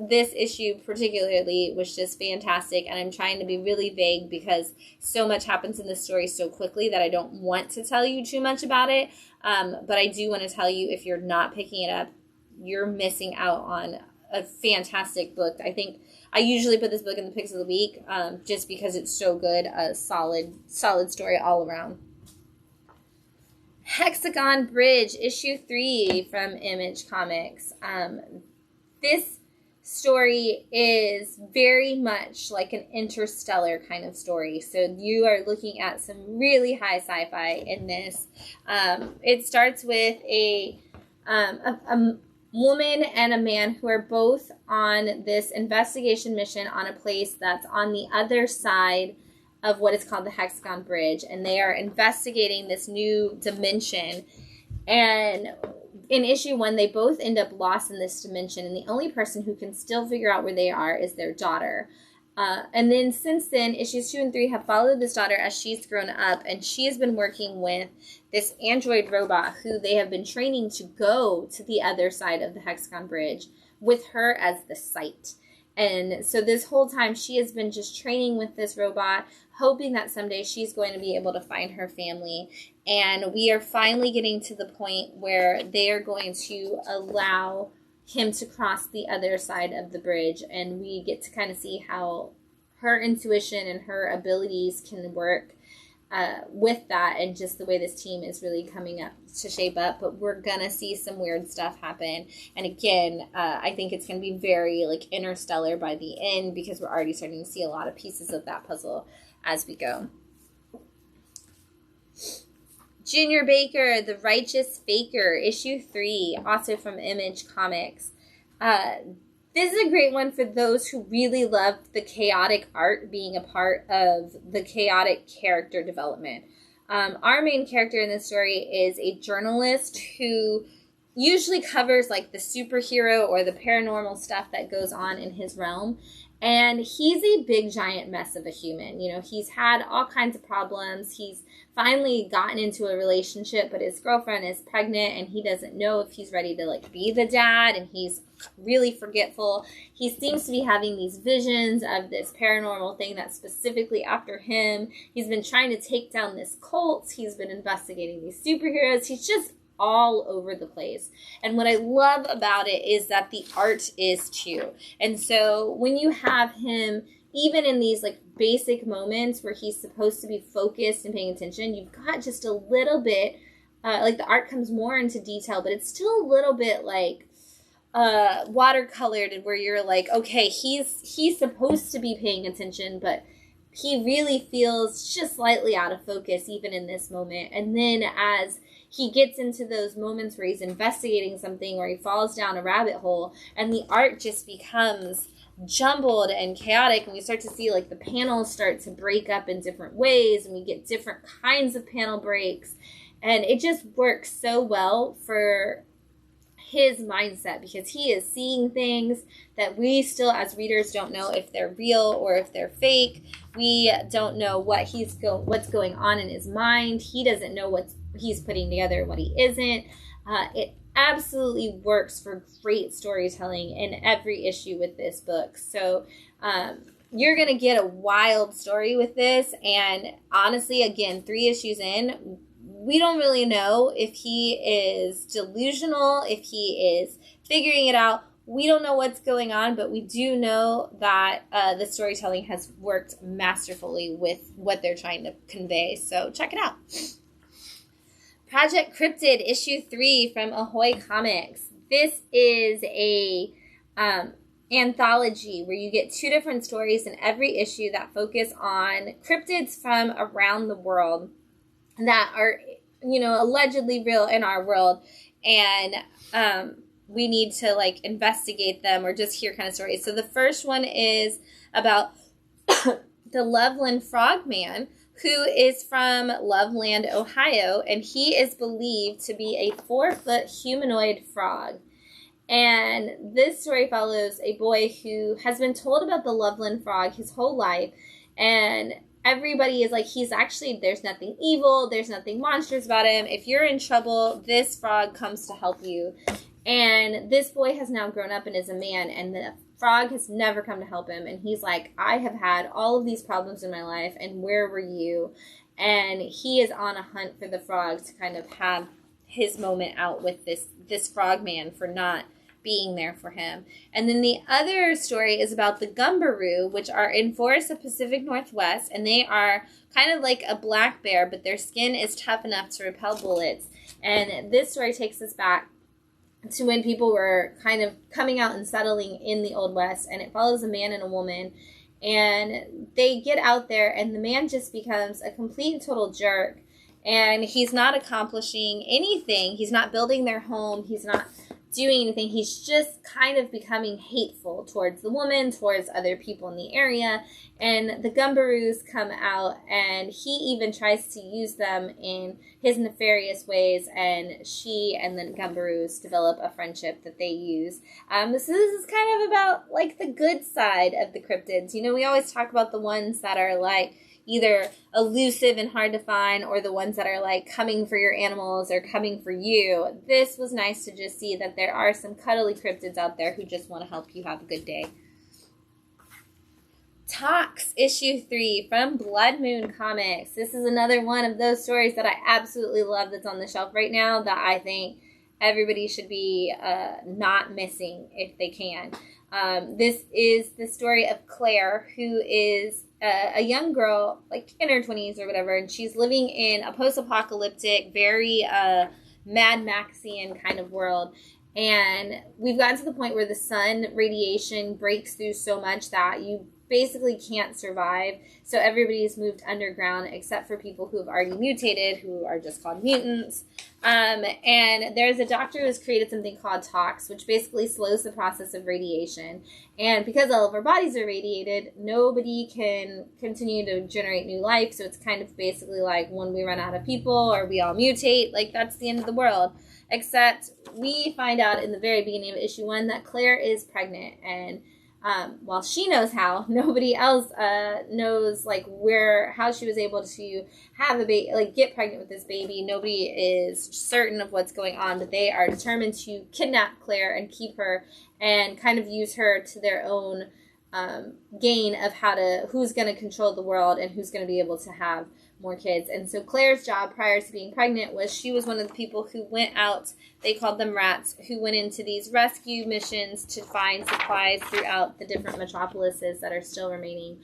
this issue particularly was just fantastic, and I'm trying to be really vague because so much happens in this story so quickly that I don't want to tell you too much about it, but I do want to tell you, if you're not picking it up, you're missing out on a fantastic book. I think I usually put this book in the picks of the week just because it's so good, a solid story all around. Hexagon Bridge, issue 3 from Image Comics. This story is very much like an interstellar kind of story. So you are looking at some really high sci-fi in this. It starts with a woman and a man who are both on this investigation mission on a place that's on the other side of what is called the Hexagon Bridge. And they are investigating this new dimension. And in issue 1, they both end up lost in this dimension, and the only person who can still figure out where they are is their daughter. And then since then, issues 2 and 3 have followed this daughter as she's grown up, and she has been working with this android robot who they have been training to go to the other side of the Hexagon Bridge with her as the sight. And so this whole time she has been just training with this robot, hoping that someday she's going to be able to find her family. And we are finally getting to the point where they are going to allow him to cross the other side of the bridge. And we get to kind of see how her intuition and her abilities can work with that, and just the way this team is really coming up to shape up. But we're gonna see some weird stuff happen, and again, I think it's gonna be very like interstellar by the end, because we're already starting to see a lot of pieces of that puzzle as we go. Junior Baker, The Righteous Faker, issue 3, also from Image Comics. This is a great one for those who really love the chaotic art being a part of the chaotic character development. Our main character in this story is a journalist who usually covers like the superhero or the paranormal stuff that goes on in his realm. And he's a big giant mess of a human. You know, he's had all kinds of problems. He's finally gotten into a relationship, but his girlfriend is pregnant and he doesn't know if he's ready to like be the dad, and he's really forgetful. He seems to be having these visions of this paranormal thing that's specifically after him. He's been trying to take down this cult. He's been investigating these superheroes. He's just all over the place. And what I love about it is that the art is too. And so when you have him, even in these like basic moments where he's supposed to be focused and paying attention, you've got just a little bit, like the art comes more into detail, but it's still a little bit like watercolored, where you're like, okay, he's supposed to be paying attention, but he really feels just slightly out of focus even in this moment. And then as he gets into those moments where he's investigating something or he falls down a rabbit hole and the art just becomes jumbled and chaotic, and we start to see like the panels start to break up in different ways, and we get different kinds of panel breaks, and it just works so well for his mindset, because he is seeing things that we still as readers don't know if they're real or if they're fake. We don't know what's going on in his mind. He doesn't know what he's putting together, what he isn't. It absolutely works for great storytelling in every issue with this book. So you're going to get a wild story with this. And honestly, again, 3 issues in, we don't really know if he is delusional, if he is figuring it out. We don't know what's going on, but we do know that the storytelling has worked masterfully with what they're trying to convey. So check it out. Project Cryptid, issue 3 from Ahoy Comics. This is a anthology where you get 2 different stories in every issue that focus on cryptids from around the world that are, allegedly real in our world, and we need to investigate them or just hear kind of stories. So the first one is about the Loveland Frogman, who is from Loveland, Ohio, and he is believed to be a 4-foot humanoid frog. And this story follows a boy who has been told about the Loveland Frog his whole life, and everybody is like, there's nothing evil, there's nothing monstrous about him. If you're in trouble, this frog comes to help you. And this boy has now grown up and is a man, and the frog has never come to help him. And he's like, I have had all of these problems in my life, and where were you? And he is on a hunt for the frog to kind of have his moment out with this frog man for not being there for him. And then the other story is about the Gumbaroo, which are in forests of Pacific Northwest, and they are kind of like a black bear, but their skin is tough enough to repel bullets. And this story takes us back to when people were kind of coming out and settling in the Old West, and it follows a man and a woman, and they get out there, and the man just becomes a complete and total jerk, and he's not accomplishing anything. He's not building their home. He's not doing anything. He's just kind of becoming hateful towards the woman, towards other people in the area. And the Gumbaroos come out, and he even tries to use them in his nefarious ways, and she and the Gumbaroos develop a friendship that they use. So this is kind of about the good side of the cryptids. We always talk about the ones that are either elusive and hard to find, or the ones that are coming for your animals or coming for you. This was nice to just see that there are some cuddly cryptids out there who just want to help you have a good day. Talks, issue 3 from Blood Moon Comics. This is another one of those stories that I absolutely love that's on the shelf right now that I think everybody should be not missing if they can. This is the story of Claire, who is a young girl, in her 20s or whatever, and she's living in a post-apocalyptic, very Mad Maxian kind of world. And we've gotten to the point where the sun radiation breaks through so much that you basically can't survive. So everybody's moved underground except for people who have already mutated, who are just called mutants. And there's a doctor who has created something called tox, which basically slows the process of radiation. And because all of our bodies are radiated, nobody can continue to generate new life. So it's kind of basically when we run out of people or we all mutate, that's the end of the world. Except we find out in the very beginning of issue 1 that Claire is pregnant, and while she knows how, nobody else knows how she was able to have a baby, get pregnant with this baby. Nobody is certain of what's going on, but they are determined to kidnap Claire and keep her and kind of use her to their own gain of who's going to control the world and who's going to be able to have more kids. And so Claire's job prior to being pregnant was she was one of the people who went out, they called them rats, who went into these rescue missions to find supplies throughout the different metropolises that are still remaining.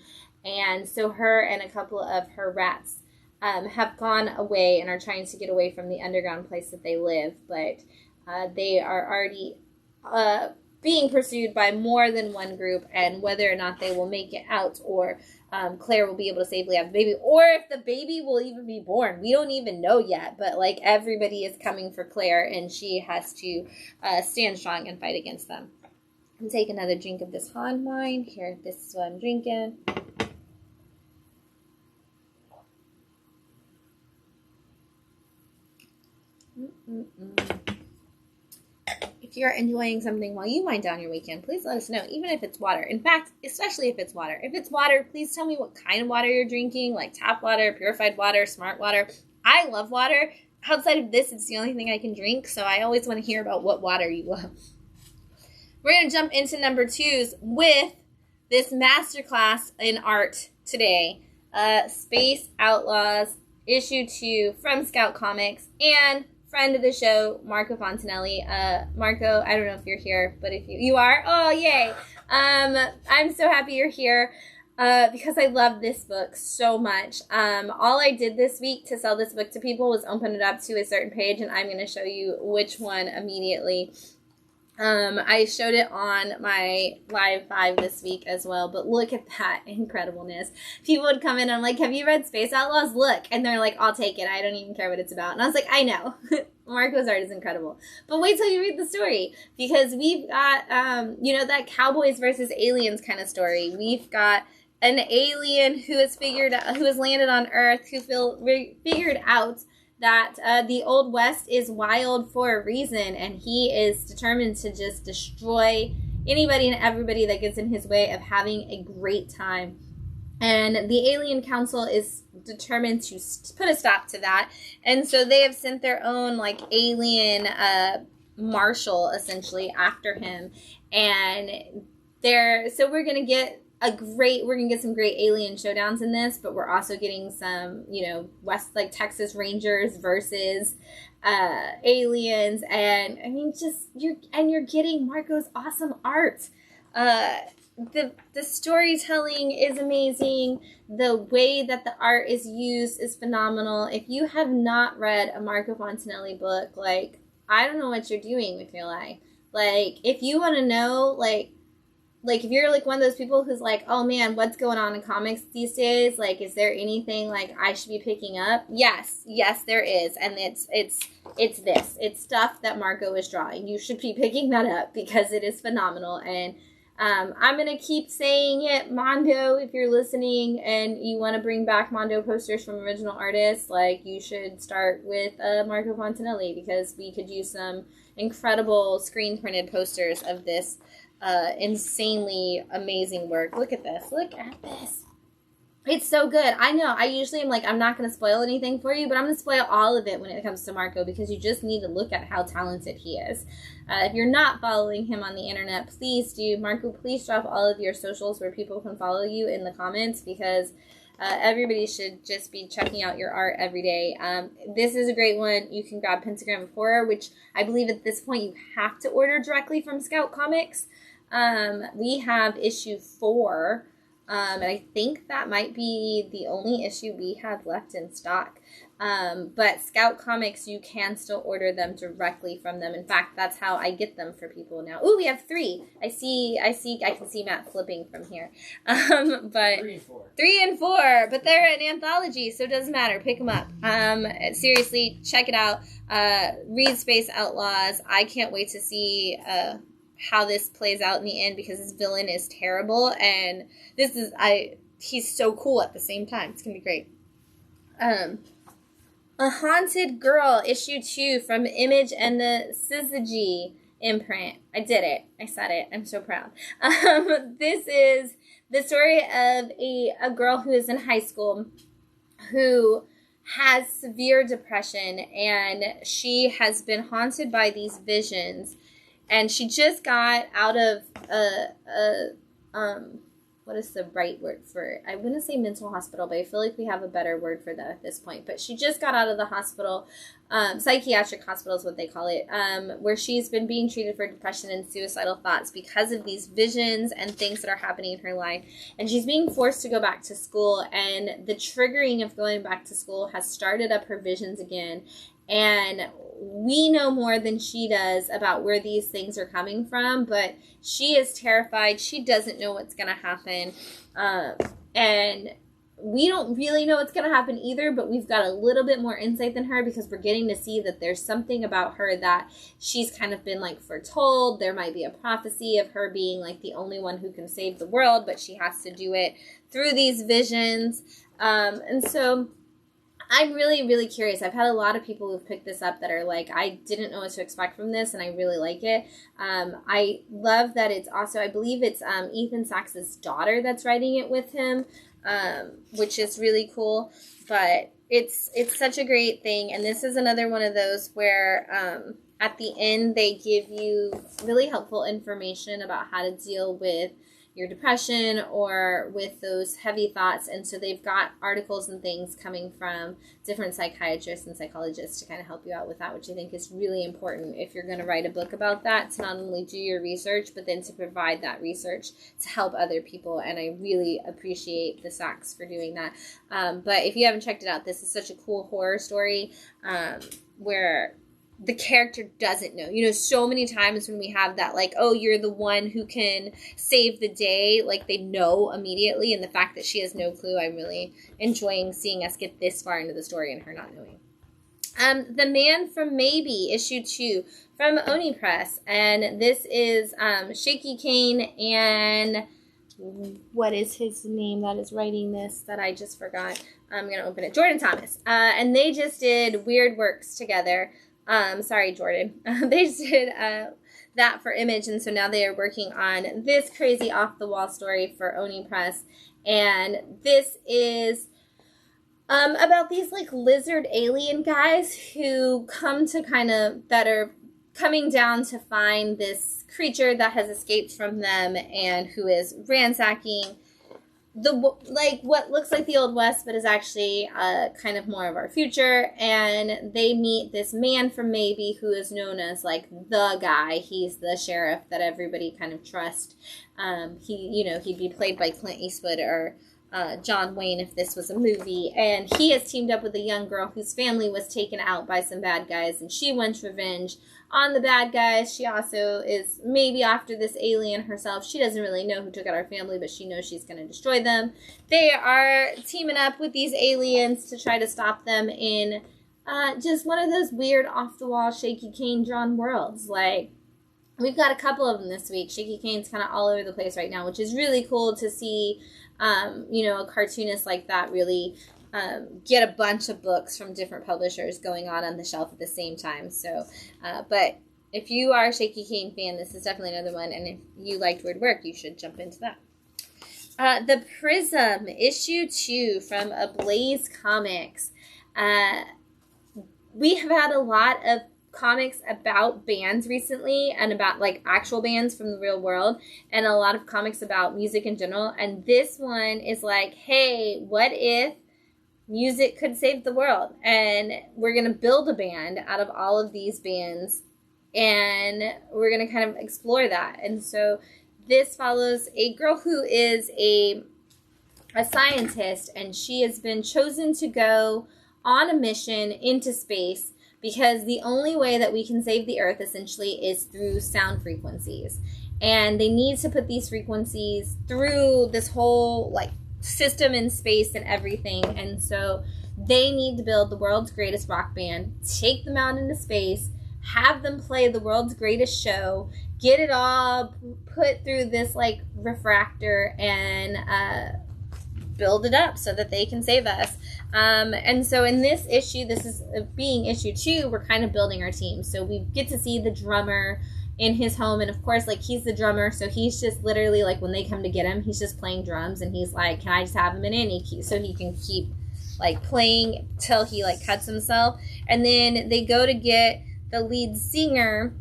And so her and a couple of her rats have gone away and are trying to get away from the underground place that they live, but they are already being pursued by more than one group, and whether or not they will make it out, or Claire will be able to safely have the baby, or if the baby will even be born. We don't even know yet, but everybody is coming for Claire, and she has to stand strong and fight against them. And take another drink of this Hahn wine. Here, this is what I'm drinking. If you're enjoying something while you wind down your weekend, please let us know, even if it's water. In fact, especially if it's water. If it's water, please tell me what kind of water you're drinking, like tap water, purified water, smart water. I love water. Outside of this, it's the only thing I can drink, so I always want to hear about what water you love. We're going to jump into number 2s with this masterclass in art today. Space Outlaws, issue 2 from Scout Comics, and friend of the show, Marco Fontanelli. Marco, I don't know if you're here, but if you are, oh, yay. I'm so happy you're here. because I love this book so much. All I did this week to sell this book to people was open it up to a certain page, and I'm going to show you which one immediately. I showed it on my Live 5 this week as well, but look at that incredibleness. People would come in and I'm like, have you read Space Outlaws? Look. And they're like, I'll take it. I don't even care what it's about. And I was like, I know. Marco's art is incredible. But wait till you read the story, because we've got, that cowboys versus aliens kind of story. We've got an alien who has landed on Earth, who figured out that the Old West is wild for a reason, and he is determined to just destroy anybody and everybody that gets in his way of having a great time. And the Alien Council is determined to put a stop to that. And so they have sent their own, alien marshal, essentially, after him. And so we're going to get some great alien showdowns in this, but we're also getting some, West, Texas Rangers versus aliens. And I mean, you're getting Marco's awesome art. The storytelling is amazing. The way that the art is used is phenomenal. If you have not read a Marco Fontanelli book, I don't know what you're doing with your life. If you want to know, if you're one of those people who's like, oh man, what's going on in comics these days? Is there anything I should be picking up? Yes, there is. And it's this. It's stuff that Marco is drawing. You should be picking that up because it is phenomenal. And I'm going to keep saying it, Mondo, if you're listening and you want to bring back Mondo posters from original artists, you should start with Marco Fontanelli, because we could use some incredible screen printed posters of this insanely amazing work. Look at this. It's so good. I know. I usually am I'm not going to spoil anything for you, but I'm going to spoil all of it when it comes to Marco, because you just need to look at how talented he is. If you're not following him on the internet, please do. Marco, please drop all of your socials where people can follow you in the comments, because everybody should just be checking out your art every day. This is a great one. You can grab Pentagram of Horror, which I believe at this point you have to order directly from Scout Comics. We have issue 4. And I think that might be the only issue we have left in stock. But Scout Comics, you can still order them directly from them. In fact, that's how I get them for people now. Ooh, we have 3. I can see Matt flipping from here. But 3 and 4. 3 and 4, but they're an anthology, so it doesn't matter. Pick them up. Seriously, check it out. Read Space Outlaws. I can't wait to see how this plays out in the end, because this villain is terrible, and he's so cool at the same time. It's gonna be great. A Haunted Girl, issue 2 from Image and the Syzygy imprint. I did it. I said it. I'm so proud. This is the story of a girl who is in high school who has severe depression, and she has been haunted by these visions. And she just got out of what is the right word for it? I wouldn't say mental hospital, but I feel like we have a better word for that at this point. But she just got out of the hospital, psychiatric hospital is what they call it, where she's been being treated for depression and suicidal thoughts because of these visions and things that are happening in her life. And she's being forced to go back to school, and the triggering of going back to school has started up her visions again. And we know more than she does about where these things are coming from, but she is terrified. She doesn't know what's going to happen. And we don't really know what's going to happen either, but we've got a little bit more insight than her, because we're getting to see that there's something about her that she's kind of been foretold. There might be a prophecy of her being the only one who can save the world, but she has to do it through these visions. And so I'm really, really curious. I've had a lot of people who've picked this up that are I didn't know what to expect from this, and I really like it. I love that it's also, I believe it's Ethan Sachs's daughter that's writing it with him, which is really cool. But it's such a great thing, and this is another one of those where at the end they give you really helpful information about how to deal with your depression or with those heavy thoughts. And so they've got articles and things coming from different psychiatrists and psychologists to kind of help you out with that, which I think is really important if you're going to write a book about that, to not only do your research, but then to provide that research to help other people. And I really appreciate the Sacks for doing that. But if you haven't checked it out, this is such a cool horror story where the character doesn't know. You know, so many times when we have that, like, oh, you're the one who can save the day, like, they know immediately, and the fact that she has no clue, I'm really enjoying seeing us get this far into the story and her not knowing. The Man from Maybe, issue 2, from Oni Press, and this is Shaky Kane and what is his name that is writing this that I just forgot? I'm going to open it. Jordan Thomas. And they just did Weird Works together. Sorry, Jordan. They just did that for Image, and so now they are working on this crazy off-the-wall story for Oni Press. And this is about these, like, lizard alien guys who come to that are coming down to find this creature that has escaped from them and who is ransacking what looks like the Old West, but is actually kind of more of our future. And they meet this man from Maybe who is known as, like, the guy. He's the sheriff that everybody kind of trusts. He'd be played by Clint Eastwood or John Wayne if this was a movie. And he has teamed up with a young girl whose family was taken out by some bad guys, and she wants revenge on the bad guys. She also is maybe after this alien herself. She doesn't really know who took out our family, but she knows she's going to destroy them. They are teaming up with these aliens to try to stop them in just one of those weird off-the-wall Shaky Kane drawn worlds. Like, we've got a couple of them this week. Shaky Kane's kind of all over the place right now, which is really cool to see, a cartoonist like that really get a bunch of books from different publishers going on the shelf at the same time. So, but if you are a Shaky Kane fan, this is definitely another one. And if you liked Weird Work, you should jump into that. The Prism, issue 2 from Ablaze Comics. We have had a lot of comics about bands recently, and about, like, actual bands from the real world, and a lot of comics about music in general. And this one is like, hey, what if music could save the world? And we're going to build a band out of all of these bands, and we're going to kind of explore that. And so this follows a girl who is a scientist, and she has been chosen to go on a mission into space because the only way that we can save the Earth, essentially, is through sound frequencies. And they need to put these frequencies through this whole, like, system in space and everything. And so they need to build the world's greatest rock band, take them out into space, have them play the world's greatest show, get it all put through this, like, refractor, and build it up so that they can save us. And so in this issue, this is being issue 2, we're kind of building our team. So we get to see the drummer in his home, and of course, like, he's the drummer, so he's just literally, like, when they come to get him, he's just playing drums, and he's like, can I just have him in it? So he can keep, like, playing till he, like, cuts himself. And then they go to get the lead singer,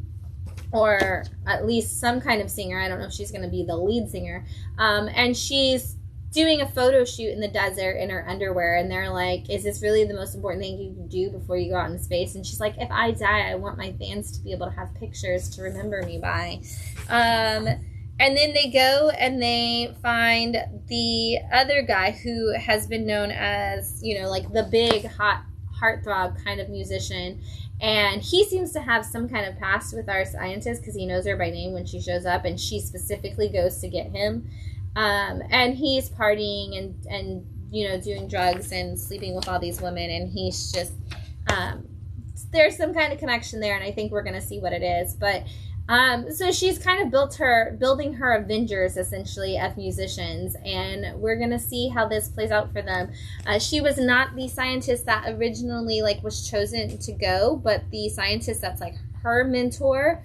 or at least some kind of singer. I don't know if she's going to be the lead singer. And she's doing a photo shoot in the desert in her underwear, and they're like, is this really the most important thing you can do before you go out in space? And she's like, if I die, I want my fans to be able to have pictures to remember me by. And then they go and they find the other guy who has been known as, like, the big hot heartthrob kind of musician, and he seems to have some kind of past with our scientist because he knows her by name when she shows up, and she specifically goes to get him. And he's partying and doing drugs and sleeping with all these women, and he's just, there's some kind of connection there, and I think we're going to see what it is. But, so she's kind of building her Avengers, essentially, of musicians, and we're going to see how this plays out for them. She was not the scientist that originally, like, was chosen to go, but the scientist that's, like, her mentor,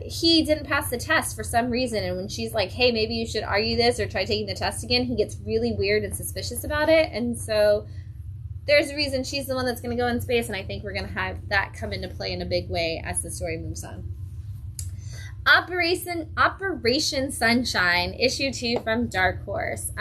he didn't pass the test for some reason, and when she's like, hey, maybe you should argue this or try taking the test again, he gets really weird and suspicious about it. And so there's a reason she's the one that's going to go in space, and I think we're going to have that come into play in a big way as the story moves on. Operation Sunshine, issue 2 from Dark Horse.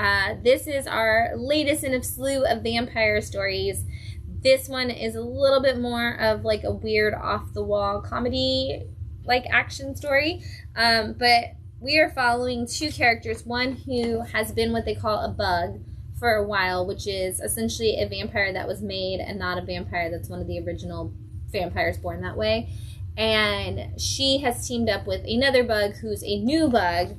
This is our latest in a slew of vampire stories. This one is a little bit more of like a weird off-the-wall comedy like action story, but we are following 2 characters, one who has been what they call a bug for a while, which is essentially a vampire that was made and not a vampire that's one of the original vampires born that way. And she has teamed up with another bug who's a new bug,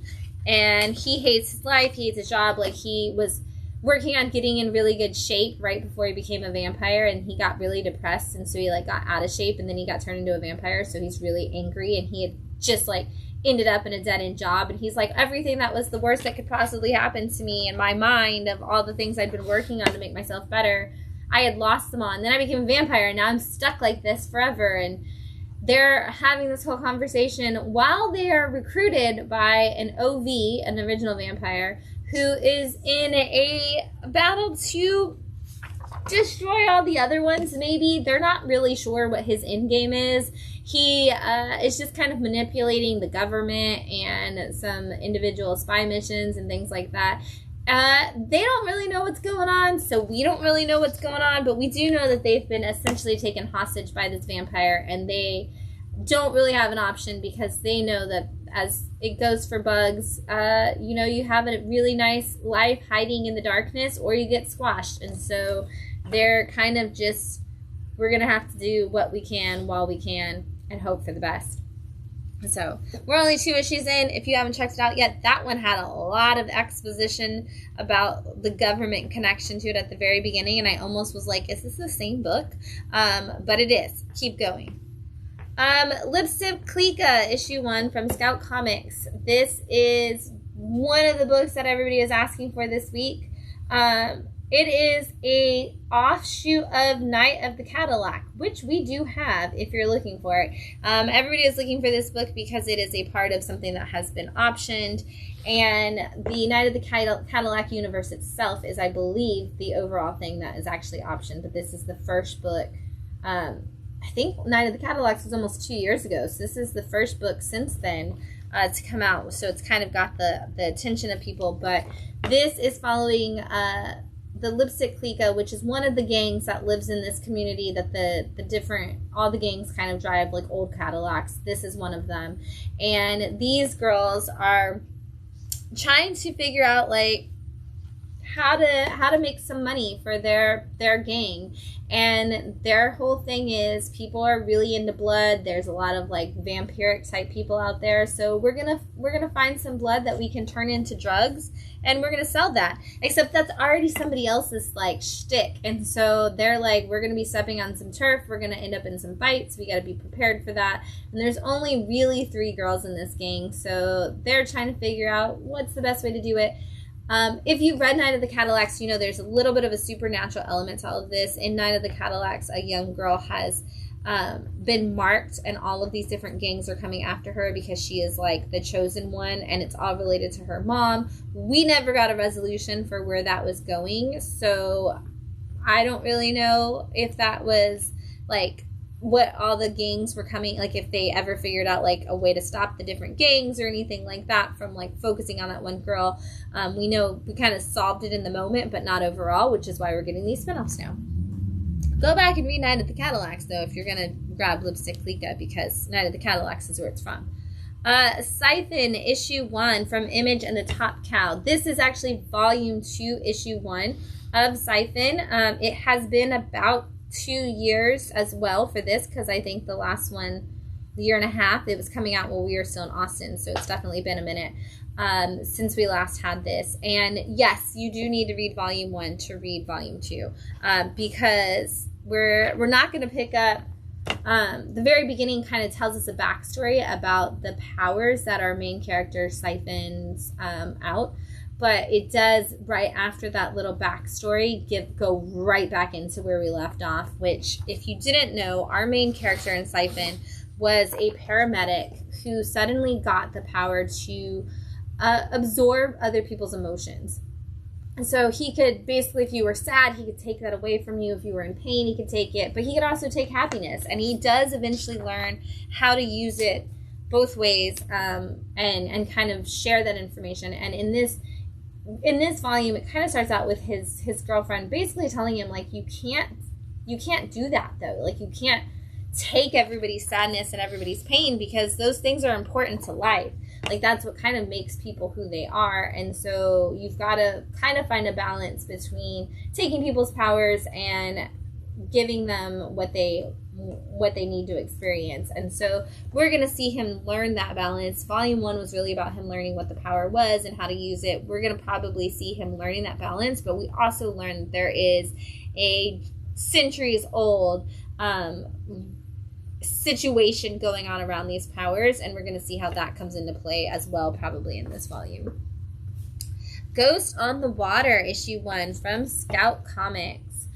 and he hates his life, he hates his job. Like, he was working on getting in really good shape right before he became a vampire, and he got really depressed, and so he like got out of shape, and then he got turned into a vampire, so he's really angry, and he had just like ended up in a dead-end job, and he's like, everything that was the worst that could possibly happen to me in my mind of all the things I'd been working on to make myself better, I had lost them all, and then I became a vampire, and now I'm stuck like this forever. And they're having this whole conversation while they are recruited by an OV, an original vampire, who is in a battle to destroy all the other ones, maybe. They're not really sure what his end game is. He is just kind of manipulating the government and some individual spy missions and things like that. They don't really know what's going on, so we don't really know what's going on, but we do know that they've been essentially taken hostage by this vampire, and they don't really have an option because they know that as it goes for bugs, you have a really nice life hiding in the darkness, or you get squashed. And so they're kind of just, we're going to have to do what we can while we can and hope for the best. So we're only 2 issues in. If you haven't checked it out yet, that one had a lot of exposition about the government connection to it at the very beginning, and I almost was like, is this the same book? But it is. Keep going. Lipstick Clica, issue 1 from Scout Comics. This is one of the books that everybody is asking for this week. It is a offshoot of Night of the Cadillac, which we do have if you're looking for it. Everybody is looking for this book because it is a part of something that has been optioned, and the Night of the Cadillac universe itself is, I believe, the overall thing that is actually optioned, but this is the first book. I think Night of the Cadillacs was almost 2 years ago, so this is the first book since then to come out, so it's kind of got the attention of people. But this is following the Lipstick Clica, which is one of the gangs that lives in this community that all the gangs kind of drive like old Cadillacs. This is one of them, and these girls are trying to figure out like how to make some money for their gang. And their whole thing is people are really into blood. There's a lot of like vampiric type people out there. So we're gonna find some blood that we can turn into drugs, and we're gonna sell that. Except that's already somebody else's like shtick. And so they're like, we're gonna be stepping on some turf. We're gonna end up in some fights. We gotta be prepared for that. And there's only really 3 girls in this gang, so they're trying to figure out what's the best way to do it. If you've read Night of the Cadillacs, you know there's a little bit of a supernatural element to all of this. In Night of the Cadillacs, a young girl has been marked, and all of these different gangs are coming after her because she is like the chosen one, and it's all related to her mom. We never got a resolution for where that was going, so I don't really know if that was like what all the gangs were coming, like if they ever figured out like a way to stop the different gangs or anything like that from like focusing on that one girl. We know we kind of solved it in the moment, but not overall, which is why we're getting these spinoffs now. Go back and read Night of the Cadillacs though if you're gonna grab Lipstick Clica, because Night of the Cadillacs is where it's from. Siphon, issue 1 from Image and the Top Cow. This is actually volume 2, issue 1 of Siphon. It has been about 2 years as well for this, because I think the last one, the year and a half, it was coming out while we were still in Austin, so it's definitely been a minute since we last had this. And yes, you do need to read volume 1 to read volume 2, because we're not going to pick up the very beginning. Kind of tells us a backstory about the powers that our main character siphons out. But it does, right after that little backstory, go right back into where we left off, which, if you didn't know, our main character in Siphon was a paramedic who suddenly got the power to absorb other people's emotions. And so he could, basically, if you were sad, he could take that away from you. If you were in pain, he could take it. But he could also take happiness. And he does eventually learn how to use it both ways, and kind of share that information. And in this volume, it kind of starts out with his girlfriend basically telling him, like, you can't do that, though. Like, you can't take everybody's sadness and everybody's pain, because those things are important to life. Like, that's what kind of makes people who they are. And so you've got to kind of find a balance between taking people's powers and giving them what they need to experience. And so we're going to see him learn that balance. Volume 1 was really about him learning what the power was and how to use it. We're going to probably see him learning that balance, but we also learned there is a centuries old situation going on around these powers, and we're going to see how that comes into play as well, probably in this volume. Ghost on the Water, issue 1 from Scout Comics.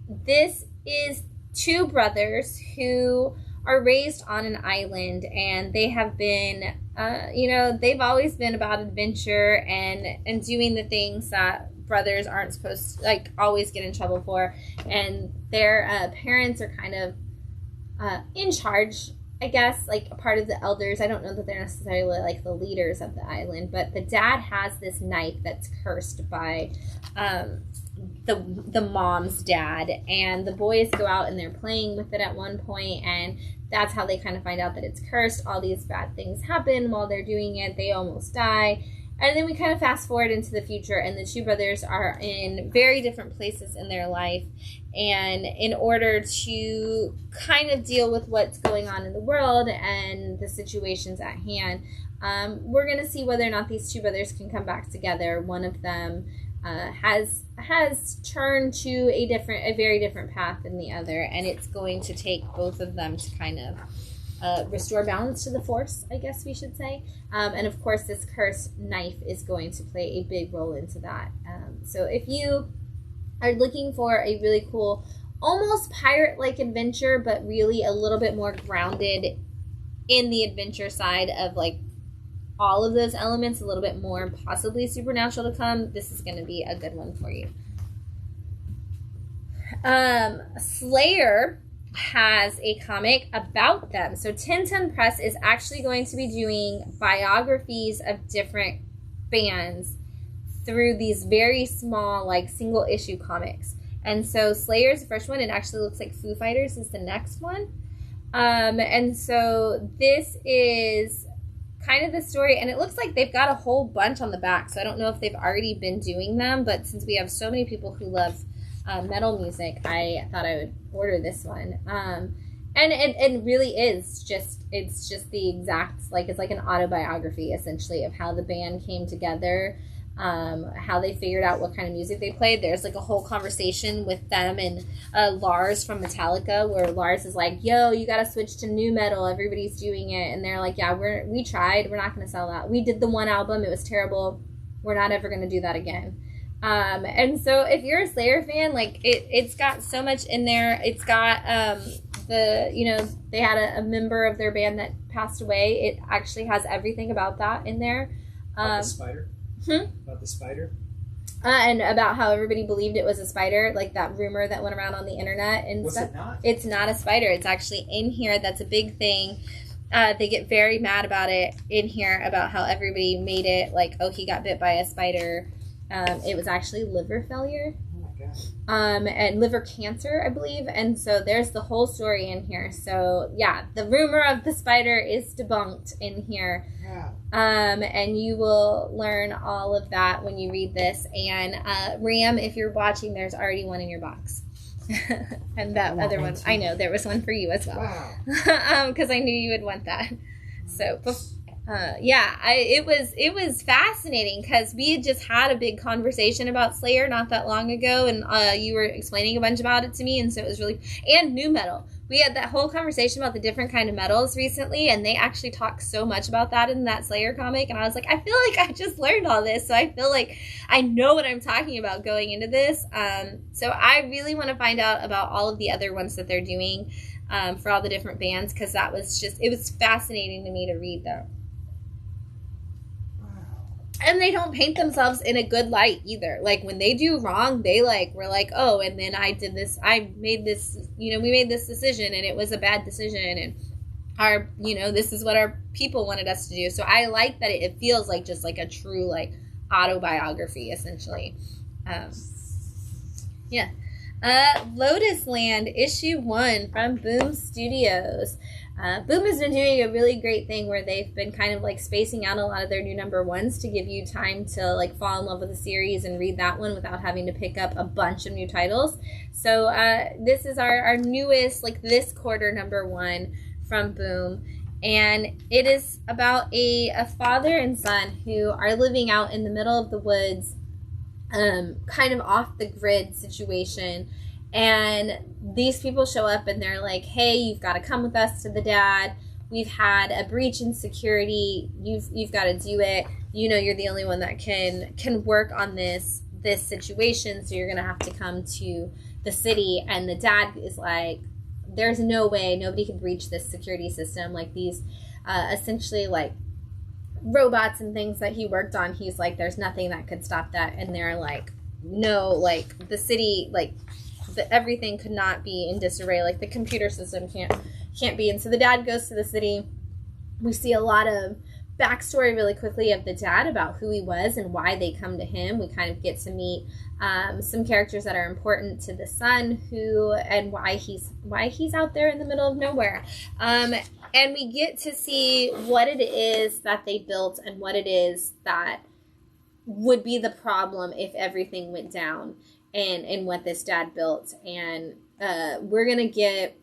This is 2 brothers who are raised on an island, and they have been, they've always been about adventure and doing the things that brothers aren't supposed to, like, always get in trouble for. And their parents are kind of in charge, I guess, like a part of the elders. I don't know that they're necessarily like the leaders of the island, but the dad has this knife that's cursed by the mom's dad, and the boys go out and they're playing with it at one point, and that's how they kind of find out that it's cursed. All these bad things happen while they're doing it. They almost die. And then we kind of fast forward into the future, and the 2 brothers are in very different places in their life. And in order to kind of deal with what's going on in the world and the situations at hand, we're going to see whether or not these 2 brothers can come back together. One of them has turned to a very different path than the other, and it's going to take both of them to kind of restore balance to the Force, I guess we should say. And of course, this cursed knife is going to play a big role into that. So if you are looking for a really cool, almost pirate-like adventure, but really a little bit more grounded in the adventure side of, like, all of those elements, a little bit more possibly supernatural to come, this is going to be a good one for you. Slayer has a comic about them. So 1010 Press is actually going to be doing biographies of different bands through these very small, like, single issue comics. And so Slayer's the first one. It actually looks like Foo Fighters is the next one. And so this is kind of the story, and it looks like they've got a whole bunch on the back. So I don't know if they've already been doing them, but since we have so many people who love metal music, I thought I would order this one. And it really is it's just the exact, like, it's like an autobiography essentially of how the band came together, how they figured out what kind of music they played. There's like a whole conversation with them and Lars from Metallica, where Lars is like, yo, you gotta switch to new metal, everybody's doing it. And they're like, yeah, we tried, we're not gonna sell that. We did the one album, it was terrible, we're not ever gonna do that again. And so if you're a Slayer fan, like, it's got so much in there. It's got they had a member of their band that passed away. It actually has everything about that in there. About the spider? About the spider? And about how everybody believed it was a spider, like that rumor that went around on the internet and stuff. Was it not? It's not a spider. It's actually in here. That's a big thing. They get very mad about it in here, about how everybody made it like, oh, he got bit by a spider. It was actually liver failure. Oh my God. And liver cancer, I believe. And so there's the whole story in here. So yeah, the rumor of the spider is debunked in here. Yeah. And you will learn all of that when you read this. And Ram, if you're watching, there's already one in your box. And that other one, I know there was one for you as well. Wow. Because I knew you would want that. So it was fascinating, because we had just had a big conversation about Slayer not that long ago, and you were explaining a bunch about it to me, and so it was really, and new metal. We had that whole conversation about the different kind of metals recently, and they actually talk so much about that in that Slayer comic, and I was like, I feel like I just learned all this, so I feel like I know what I'm talking about going into this. So I really want to find out about all of the other ones that they're doing for all the different bands, because that was it was fascinating to me to read though. And they don't paint themselves in a good light either. Like, when they do wrong, they were like, oh, and then we made this decision, and it was a bad decision, and this is what our people wanted us to do. So I like that it feels like just like a true like autobiography, essentially. Yeah. Lotus Land, issue 1 from Boom Studios. Boom has been doing a really great thing where they've been kind of like spacing out a lot of their new number ones to give you time to like fall in love with the series and read that one without having to pick up a bunch of new titles. So this is our newest, like this quarter number 1 from Boom. And it is about a father and son who are living out in the middle of the woods, kind of off the grid situation. And these people show up and they're like, hey, you've got to come with us to the dad. We've had a breach in security. You've got to do it. You're the only one that can work on this situation. So you're going to have to come to the city. And the dad is like, there's no way nobody can breach this security system. Like these, essentially like robots and things that he worked on. He's like, there's nothing that could stop that. And they're like, no, like the city, like everything could not be in disarray. Like the computer system can't be. And so the dad goes to the city. We see a lot of backstory really quickly of the dad about who he was and why they come to him. We kind of get to meet some characters that are important to the son and why he's out there in the middle of nowhere. And we get to see what it is that they built and what it is that would be the problem if everything went down, and what this dad built. And we're going to get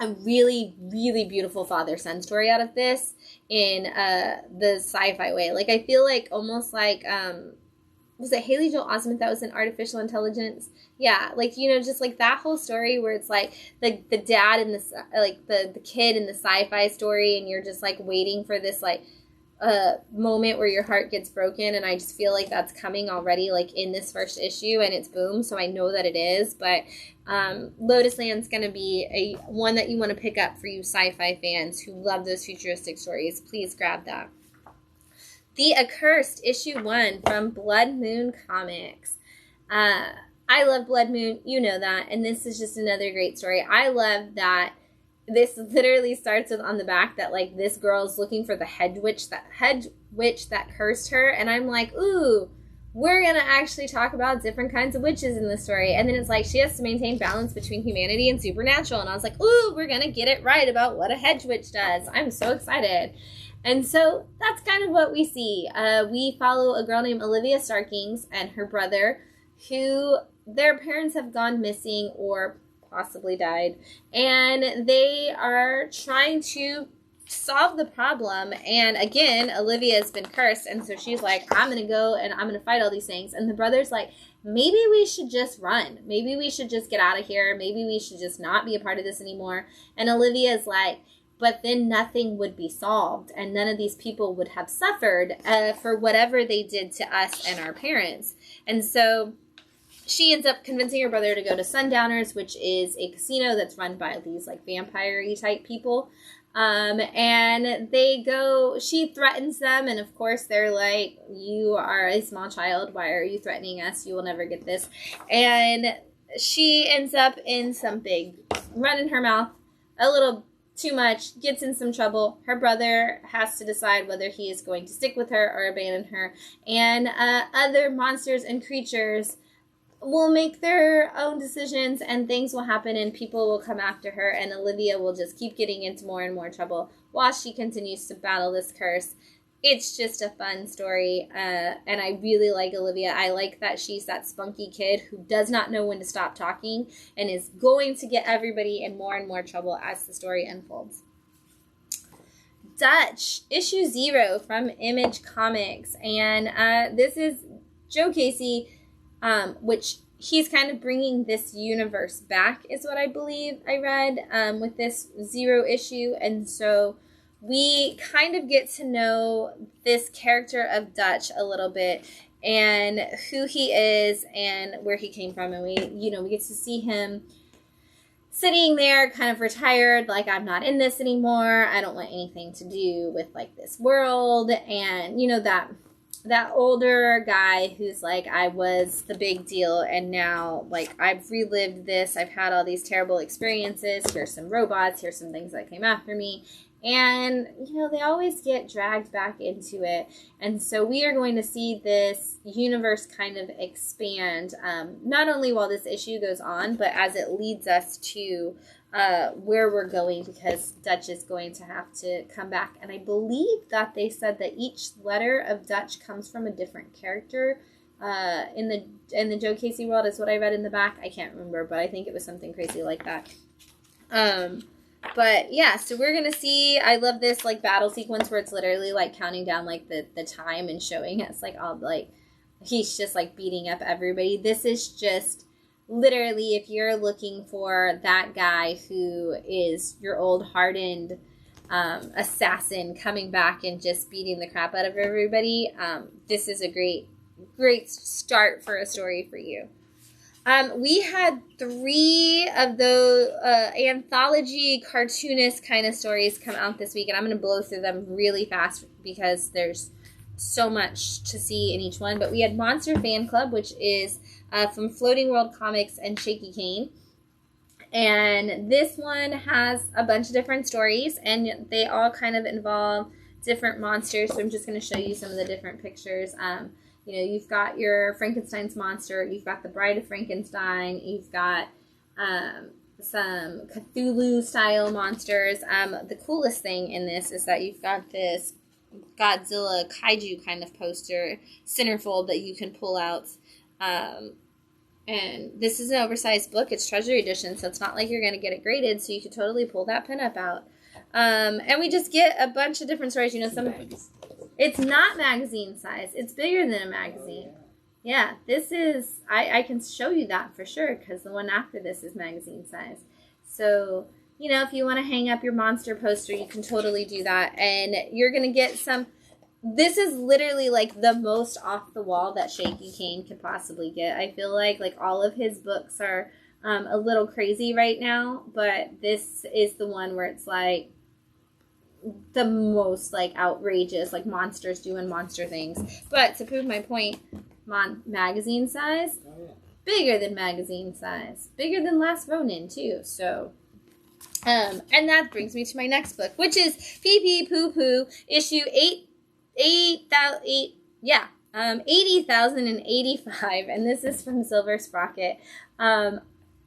a really, really beautiful father-son story out of this in the sci-fi way. Like, I feel like almost like, was it Haley Joel Osment that was in Artificial Intelligence? Yeah, like, just like that whole story where it's like the dad and the kid in the sci-fi story, and you're just like waiting for this like moment where your heart gets broken. And I just feel like that's coming already, like in this first issue, and it's Boom, so I know that it is. But Lotus Land's going to be one that you want to pick up for you sci-fi fans who love those futuristic stories. Please grab that. The Accursed, issue 1 from Blood Moon Comics. I love Blood Moon, you know that, and this is just another great story. I love that this literally starts with on the back that like this girl's looking for the head witch that cursed her, and I'm like, ooh, we're gonna actually talk about different kinds of witches in this story. And then it's like she has to maintain balance between humanity and supernatural, and I was like, ooh, we're gonna get it right about what a hedge witch does. I'm so excited. And so that's kind of what we see. We follow a girl named Olivia Starkings and her brother, who their parents have gone missing or possibly died, and they are trying to solve the problem. And again, Olivia has been cursed, and so she's like, I'm gonna go and I'm gonna fight all these things. And the brother's like, maybe we should just run, maybe we should just get out of here, maybe we should just not be a part of this anymore. And Olivia's like, but then nothing would be solved, and none of these people would have suffered for whatever they did to us and our parents. And so she ends up convincing her brother to go to Sundowners, which is a casino that's run by these like vampire-y type people. And they go, she threatens them, and of course they're like, you are a small child, why are you threatening us? You will never get this. And she ends up in some big run in her mouth, a little too much, gets in some trouble. Her brother has to decide whether he is going to stick with her or abandon her. And other monsters and creatures will make their own decisions, and things will happen, and people will come after her, and Olivia will just keep getting into more and more trouble while she continues to battle this curse. It's just a fun story, and I really like Olivia. I like that she's that spunky kid who does not know when to stop talking and is going to get everybody in more and more trouble as the story unfolds. Dutch, issue 0 from Image Comics, and this is Joe Casey, which he's kind of bringing this universe back, is what I believe I read, with this 0 issue. And so we kind of get to know this character of Dutch a little bit, and who he is and where he came from. And we get to see him sitting there kind of retired, like, I'm not in this anymore. I don't want anything to do with like this world. And that older guy who's like, I was the big deal, and now, like, I've relived this. I've had all these terrible experiences. Here's some robots. Here's some things that came after me. And, you know, they always get dragged back into it. And so we are going to see this universe kind of expand, not only while this issue goes on, but as it leads us to where we're going, because Dutch is going to have to come back. And I believe that they said that each letter of Dutch comes from a different character in the Joe Casey world, is what I read in the back. I can't remember, but I think it was something crazy like that. But yeah, so we're gonna see, I love this like battle sequence where it's literally like counting down like the time and showing us like all like he's just like beating up everybody. This is just literally, if you're looking for that guy who is your old hardened assassin coming back and just beating the crap out of everybody, this is a great start for a story for you. We had 3 of those anthology cartoonist kind of stories come out this week, and I'm going to blow through them really fast because there's so much to see in each one. But we had Monster Fan Club, which is from Floating World Comics and Shaky Kane. And this one has a bunch of different stories, and they all kind of involve different monsters. So I'm just going to show you some of the different pictures. You know, you've got your Frankenstein's monster, you've got the Bride of Frankenstein, you've got some Cthulhu-style monsters. The coolest thing in this is that you've got this Godzilla kaiju kind of poster, centerfold, that you can pull out. And this is an oversized book. It's Treasury Edition, so it's not like you're going to get it graded, so you could totally pull that pinup out. And we just get a bunch of different stories. You know, some... It's not magazine size. It's bigger than a magazine. Yeah, this is... I can show you that for sure, because the one after this is magazine size. So, you know, if you want to hang up your monster poster, you can totally do that. And you're going to get some... This is literally, like, the most off-the-wall that Shaky Kane could possibly get. I feel like all of his books are a little crazy right now, but this is the one where it's, like, the most like outrageous, like monsters doing monster things. But to prove my point, magazine size, bigger than magazine size, bigger than Last Ronin too. So and that brings me to my next book, which is Pee Pee Poo Poo issue 80,085, and this is from Silver Sprocket.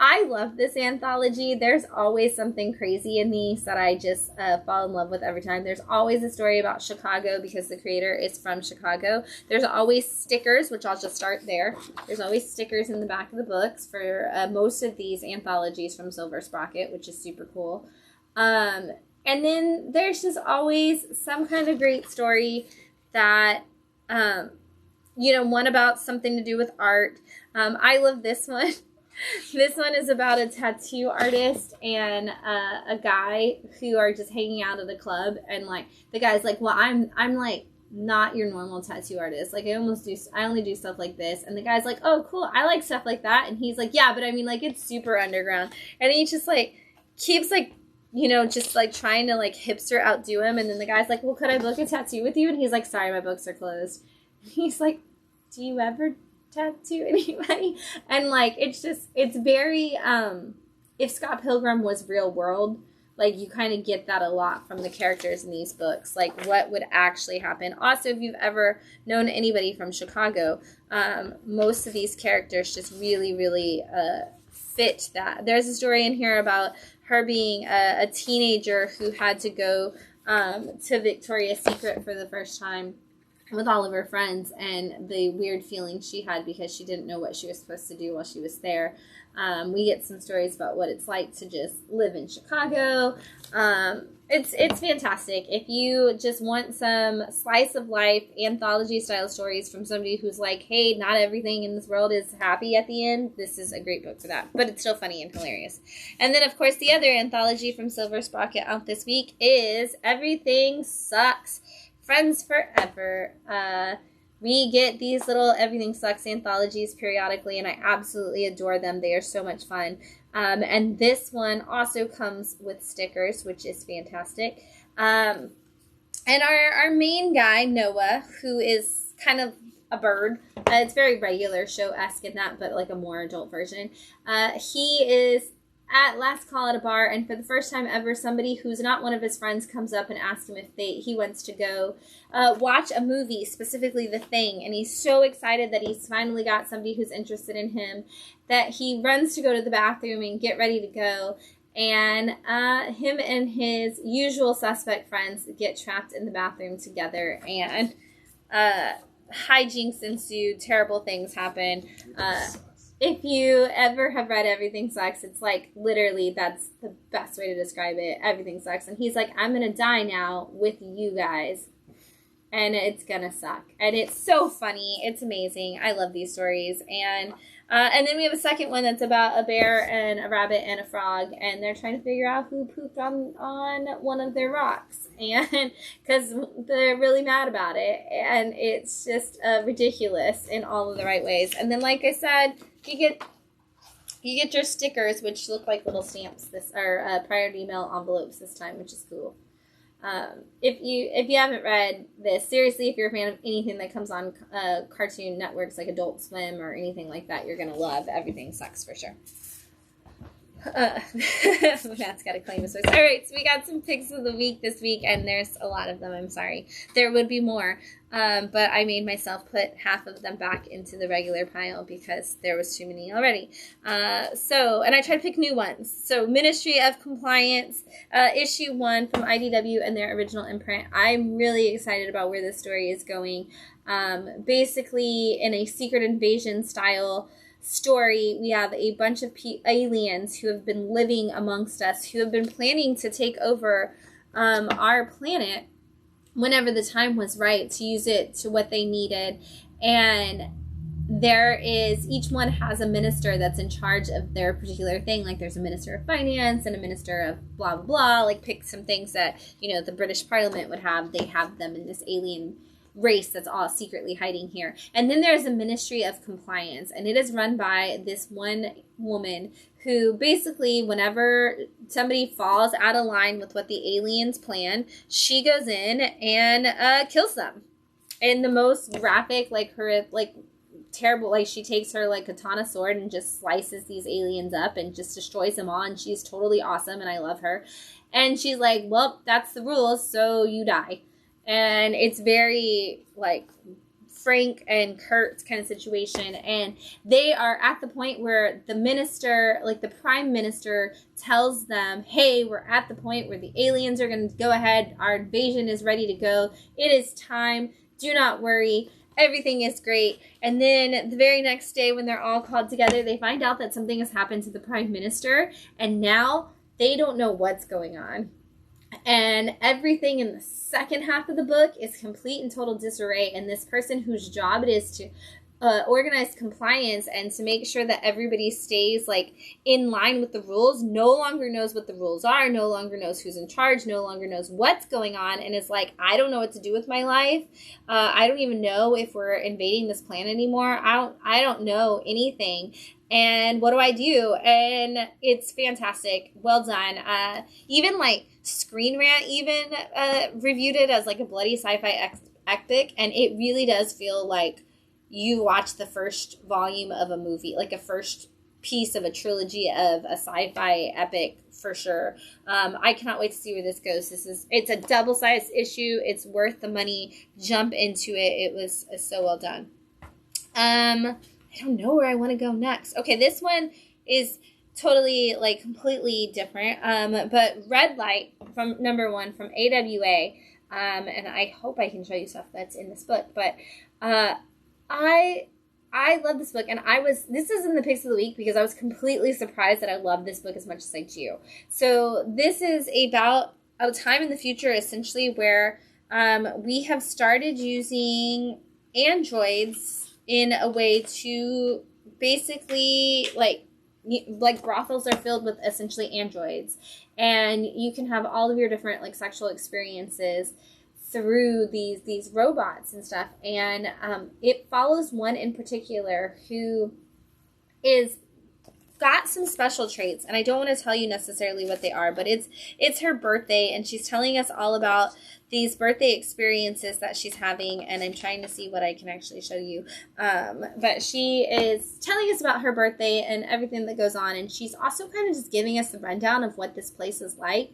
I love this anthology. There's always something crazy in these that I just fall in love with every time. There's always a story about Chicago because the creator is from Chicago. There's always stickers, which I'll just start there. There's always stickers in the back of the books for most of these anthologies from Silver Sprocket, which is super cool. And then there's just always some kind of great story that, you know, one about something to do with art. I love this one. This one is about a tattoo artist and a guy who are just hanging out at a club, and like the guy's like, well, I'm like not your normal tattoo artist. Like I only do stuff like this. And the guy's like, oh, cool, I like stuff like that. And he's like, yeah, but I mean, like, it's super underground. And he just like keeps like, you know, just like trying to like hipster outdo him. And then the guy's like, well, could I book a tattoo with you? And he's like, sorry, my books are closed. He's like, do you ever tattoo anybody? And like it's very if Scott Pilgrim was real world, like you kind of get that a lot from the characters in these books, like what would actually happen. Also, if you've ever known anybody from Chicago, most of these characters just really fit that. There's a story in here about her being a teenager who had to go to Victoria's Secret for the first time with all of her friends, and the weird feelings she had because she didn't know what she was supposed to do while she was there. We get some stories about what it's like to just live in Chicago. It's fantastic. If you just want some slice of life anthology style stories from somebody who's like, hey, not everything in this world is happy at the end, this is a great book for that. But it's still funny and hilarious. And then, of course, the other anthology from Silver Sprocket out this week is Everything Sucks, Friends Forever. We get these little Everything Sucks anthologies periodically, and I absolutely adore them. They are so much fun. And this one also comes with stickers, which is fantastic. And our main guy, Noah, who is kind of a bird. It's very regular show-esque in that, but like a more adult version. He is at last call at a bar, and for the first time ever, somebody who's not one of his friends comes up and asks him if he wants to go watch a movie, specifically The Thing, and he's so excited that he's finally got somebody who's interested in him that he runs to go to the bathroom and get ready to go, and him and his usual suspect friends get trapped in the bathroom together, and hijinks ensue, terrible things happen. If you ever have read Everything Sucks, it's like, literally, that's the best way to describe it. Everything sucks. And he's like, I'm going to die now with you guys. And it's going to suck. And it's so funny. It's amazing. I love these stories. And then we have a second one that's about a bear and a rabbit and a frog. And they're trying to figure out who pooped on one of their rocks. And because they're really mad about it. And it's just ridiculous in all of the right ways. And then, like I said, you get your stickers, which look like little stamps. This are prior email envelopes this time, which is cool. If you haven't read this, seriously, if you're a fan of anything that comes on cartoon networks like Adult Swim or anything like that, you're gonna love Everything Sucks for sure. Matt's got to claim his voice. All right, so we got some picks of the week this week, and there's a lot of them. I'm sorry. There would be more, but I made myself put half of them back into the regular pile because there was too many already. And I tried to pick new ones. So Ministry of Compliance, issue 1 from IDW and their original imprint. I'm really excited about where this story is going. Basically, in a secret invasion style story, we have a bunch of aliens who have been living amongst us, who have been planning to take over our planet whenever the time was right to use it to what they needed. And each one has a minister that's in charge of their particular thing. Like there's a minister of finance and a minister of blah, blah, blah. Like pick some things that, the British Parliament would have. They have them in this alien race that's all secretly hiding here. And then there's a Ministry of Compliance, and it is run by this one woman who basically, whenever somebody falls out of line with what the aliens plan, she goes in and kills them in the most graphic, terrible, she takes her katana sword and just slices these aliens up and just destroys them all, and she's totally awesome and I love her. And she's like, well, that's the rules, so you die. And it's very, frank and curt kind of situation. And they are at the point where the minister, the prime minister, tells them, hey, we're at the point where the aliens are going to go ahead. Our invasion is ready to go. It is time. Do not worry. Everything is great. And then the very next day when they're all called together, they find out that something has happened to the prime minister. And now they don't know what's going on. And everything in the second half of the book is complete and total disarray. And this person whose job it is to organize compliance and to make sure that everybody stays in line with the rules no longer knows what the rules are, no longer knows who's in charge, no longer knows what's going on, and is like, I don't know what to do with my life. I don't even know if we're invading this planet anymore. I don't know anything. And what do I do? And it's fantastic. Well done. Even Screen Rant reviewed it as a bloody sci-fi epic, and it really does feel like you watch the first volume of a movie, a first piece of a trilogy of a sci-fi epic for sure. I cannot wait to see where this goes. It's a double-sized issue. It's worth the money. Jump into it. It was so well done. I don't know where I want to go next. Okay, this one is totally, completely different. But Red Light from number 1 from AWA. And I hope I can show you stuff that's in this book. But I love this book. And this is in the picks of the week because I was completely surprised that I love this book as much as I do. So this is about a time in the future, essentially, where we have started using androids in a way to basically, brothels are filled with essentially androids. And you can have all of your different, sexual experiences through these robots and stuff. And it follows one in particular who is got some special traits, and I don't want to tell you necessarily what they are, but it's her birthday, and she's telling us all about these birthday experiences that she's having, and I'm trying to see what I can actually show you. But she is telling us about her birthday and everything that goes on, and she's also kind of just giving us a rundown of what this place is like.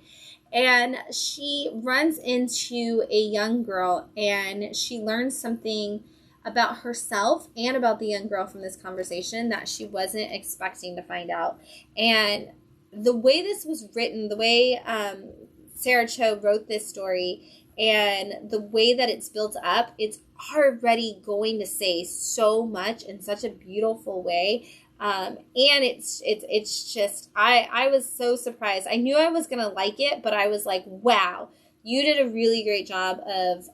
And she runs into a young girl, and she learns something about herself and about the young girl from this conversation that she wasn't expecting to find out. And the way this was written, the way Sarah Cho wrote this story, and the way that it's built up, it's already going to say so much in such a beautiful way. And it's just, I was so surprised. I knew I was going to like it, but I was like, wow, you did a really great job of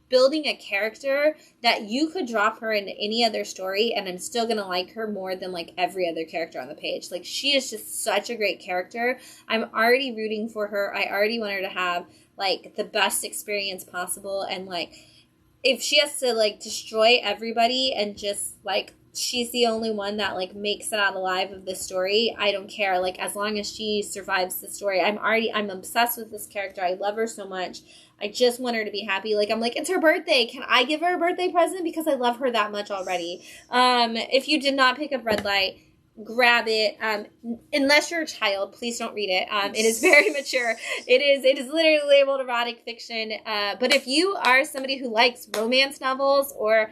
building a character that you could drop her into any other story and I'm still going to like her more than like every other character on the page. Like, she is just such a great character. I'm already rooting for her. I already want her to have like the best experience possible. And like, if she has to like destroy everybody and just like, she's the only one that like makes it out alive of this story, I don't care. Like, as long as she survives the story, I'm obsessed with this character. I love her so much. I just want her to be happy. Like, I'm like, it's her birthday. Can I give her a birthday present? Because I love her that much already. If you did not pick up Red Light, grab it. Unless you're a child, please don't read it. It is very mature. It is literally labeled erotic fiction. But if you are somebody who likes romance novels or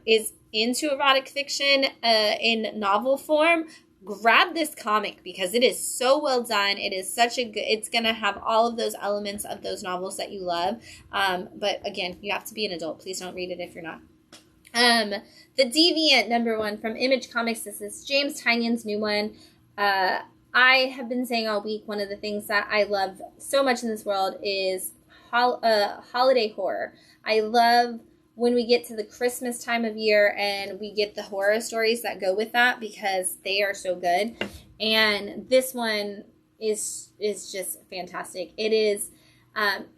is into erotic fiction in novel form, grab this comic because it is so well done. It is such a good, it's going to have all of those elements of those novels that you love. But again, you have to be an adult. Please don't read it if you're not. The Deviant #1 from Image Comics. This is James Tynion's new one. I have been saying all week, one of the things that I love so much in this world is holiday horror. I love when we get to the Christmas time of year and we get the horror stories that go with that because they are so good. And this one is just fantastic. It is,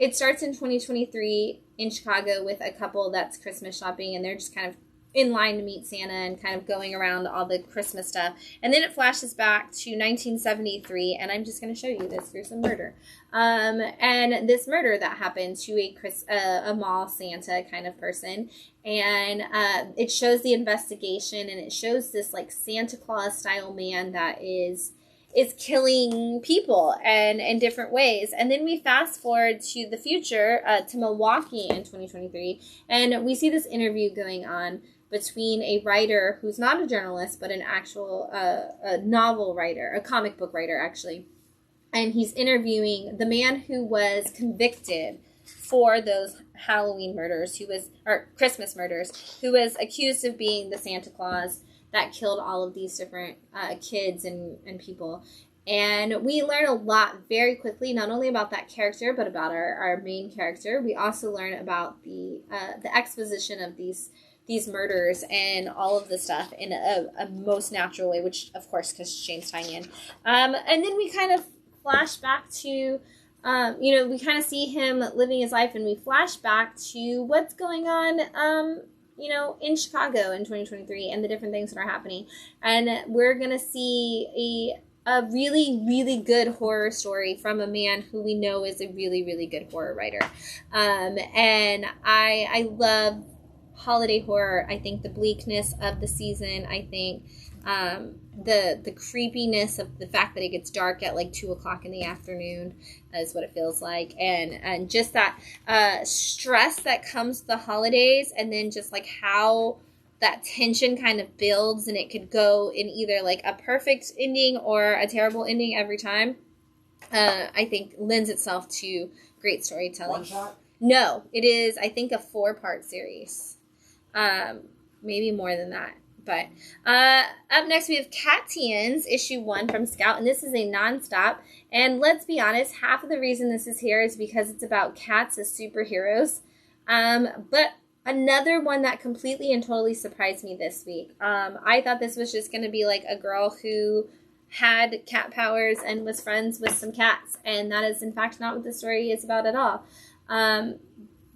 it starts in 2023 in Chicago with a couple that's Christmas shopping, and they're just kind of in line to meet Santa and kind of going around all the Christmas stuff. And then it flashes back to 1973, and I'm just going to show you this gruesome murder. And this murder that happened to a mall Santa kind of person. And it shows the investigation, and it shows this like Santa Claus style man that is killing people and in different ways. And then we fast forward to the future, to Milwaukee in 2023, and we see this interview going on between a writer who's not a journalist, but an actual a novel writer, a comic book writer, actually. And he's interviewing the man who was convicted for those Halloween murders, or Christmas murders, who was accused of being the Santa Claus that killed all of these different kids and people. And we learn a lot very quickly, not only about that character, but about our main character. We also learn about the exposition of these murders and all of the stuff in a most natural way, which, of course, because James Tynion. And then we kind of flash back to, we kind of see him living his life, and we flash back to what's going on, in Chicago in 2023 and the different things that are happening. And we're going to see a really, really good horror story from a man who we know is a really, really good horror writer. And I love holiday horror. I think the bleakness of the season, I think the creepiness of the fact that it gets dark at like 2:00 in the afternoon is what it feels like, and just that stress that comes with the holidays, and then just like how that tension kind of builds, and it could go in either like a perfect ending or a terrible ending every time. I think lends itself to great storytelling. One shot? No, it is, I think, a 4-part series. Maybe more than that. But up next we have Catians, issue 1 from Scout, and this is a nonstop. And let's be honest, half of the reason this is here is because it's about cats as superheroes. But another one that completely and totally surprised me this week. I thought this was just going to be like a girl who had cat powers and was friends with some cats, and that is in fact not what the story is about at all.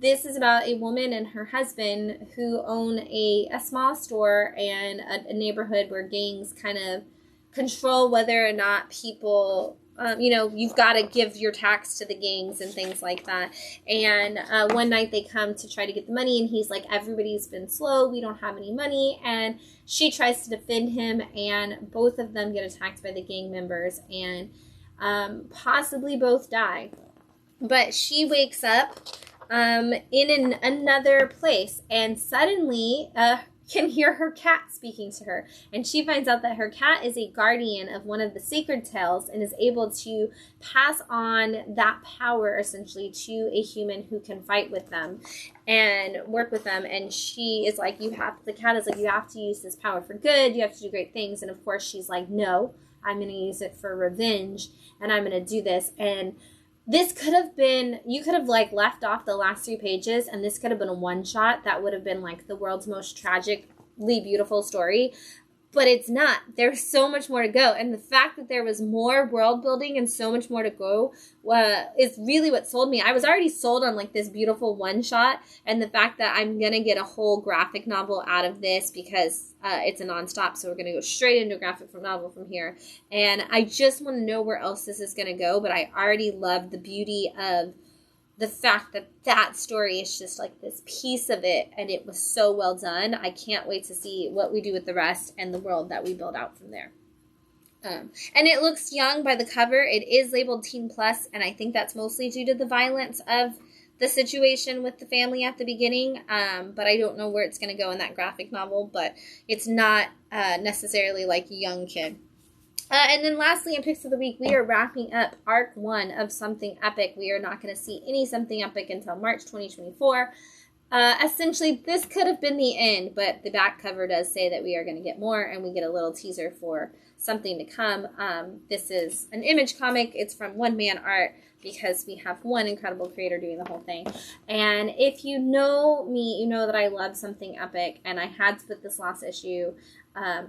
This is about a woman and her husband who own a small store and a neighborhood where gangs kind of control whether or not people, you know, you've got to give your tax to the gangs and things like that. And one night they come to try to get the money, and he's like, everybody's been slow, we don't have any money. And she tries to defend him, and both of them get attacked by the gang members, and possibly both die. But she wakes up in another place, and suddenly can hear her cat speaking to her. And she finds out that her cat is a guardian of one of the sacred tales and is able to pass on that power essentially to a human who can fight with them and work with them. And she is like, the cat is like, you have to use this power for good. You have to do great things. And of course she's like, no, I'm going to use it for revenge, and I'm going to do this. And this could have been, you could have like left off the last 3 pages, and this could have been a one-shot that would have been like the world's most tragically beautiful story. But it's not. There's so much more to go. And the fact that there was more world building and so much more to go is really what sold me. I was already sold on like this beautiful one shot, and the fact that I'm going to get a whole graphic novel out of this because it's a nonstop. So we're going to go straight into a graphic novel from here. And I just want to know where else this is going to go. But I already love the beauty of the fact that that story is just like this piece of it, and it was so well done. I can't wait to see what we do with the rest and the world that we build out from there. And it looks young by the cover. It is labeled Teen Plus, and I think that's mostly due to the violence of the situation with the family at the beginning. But I don't know where it's going to go in that graphic novel, but it's not necessarily like a young kid. And then lastly, in Picks of the Week, we are wrapping up Arc 1 of Something Epic. We are not going to see any Something Epic until March 2024. Essentially, this could have been the end, but the back cover does say that we are going to get more, and we get a little teaser for something to come. This is an Image comic. It's from One Man Art, because we have one incredible creator doing the whole thing. And if you know me, you know that I love Something Epic, and I had to put this last issue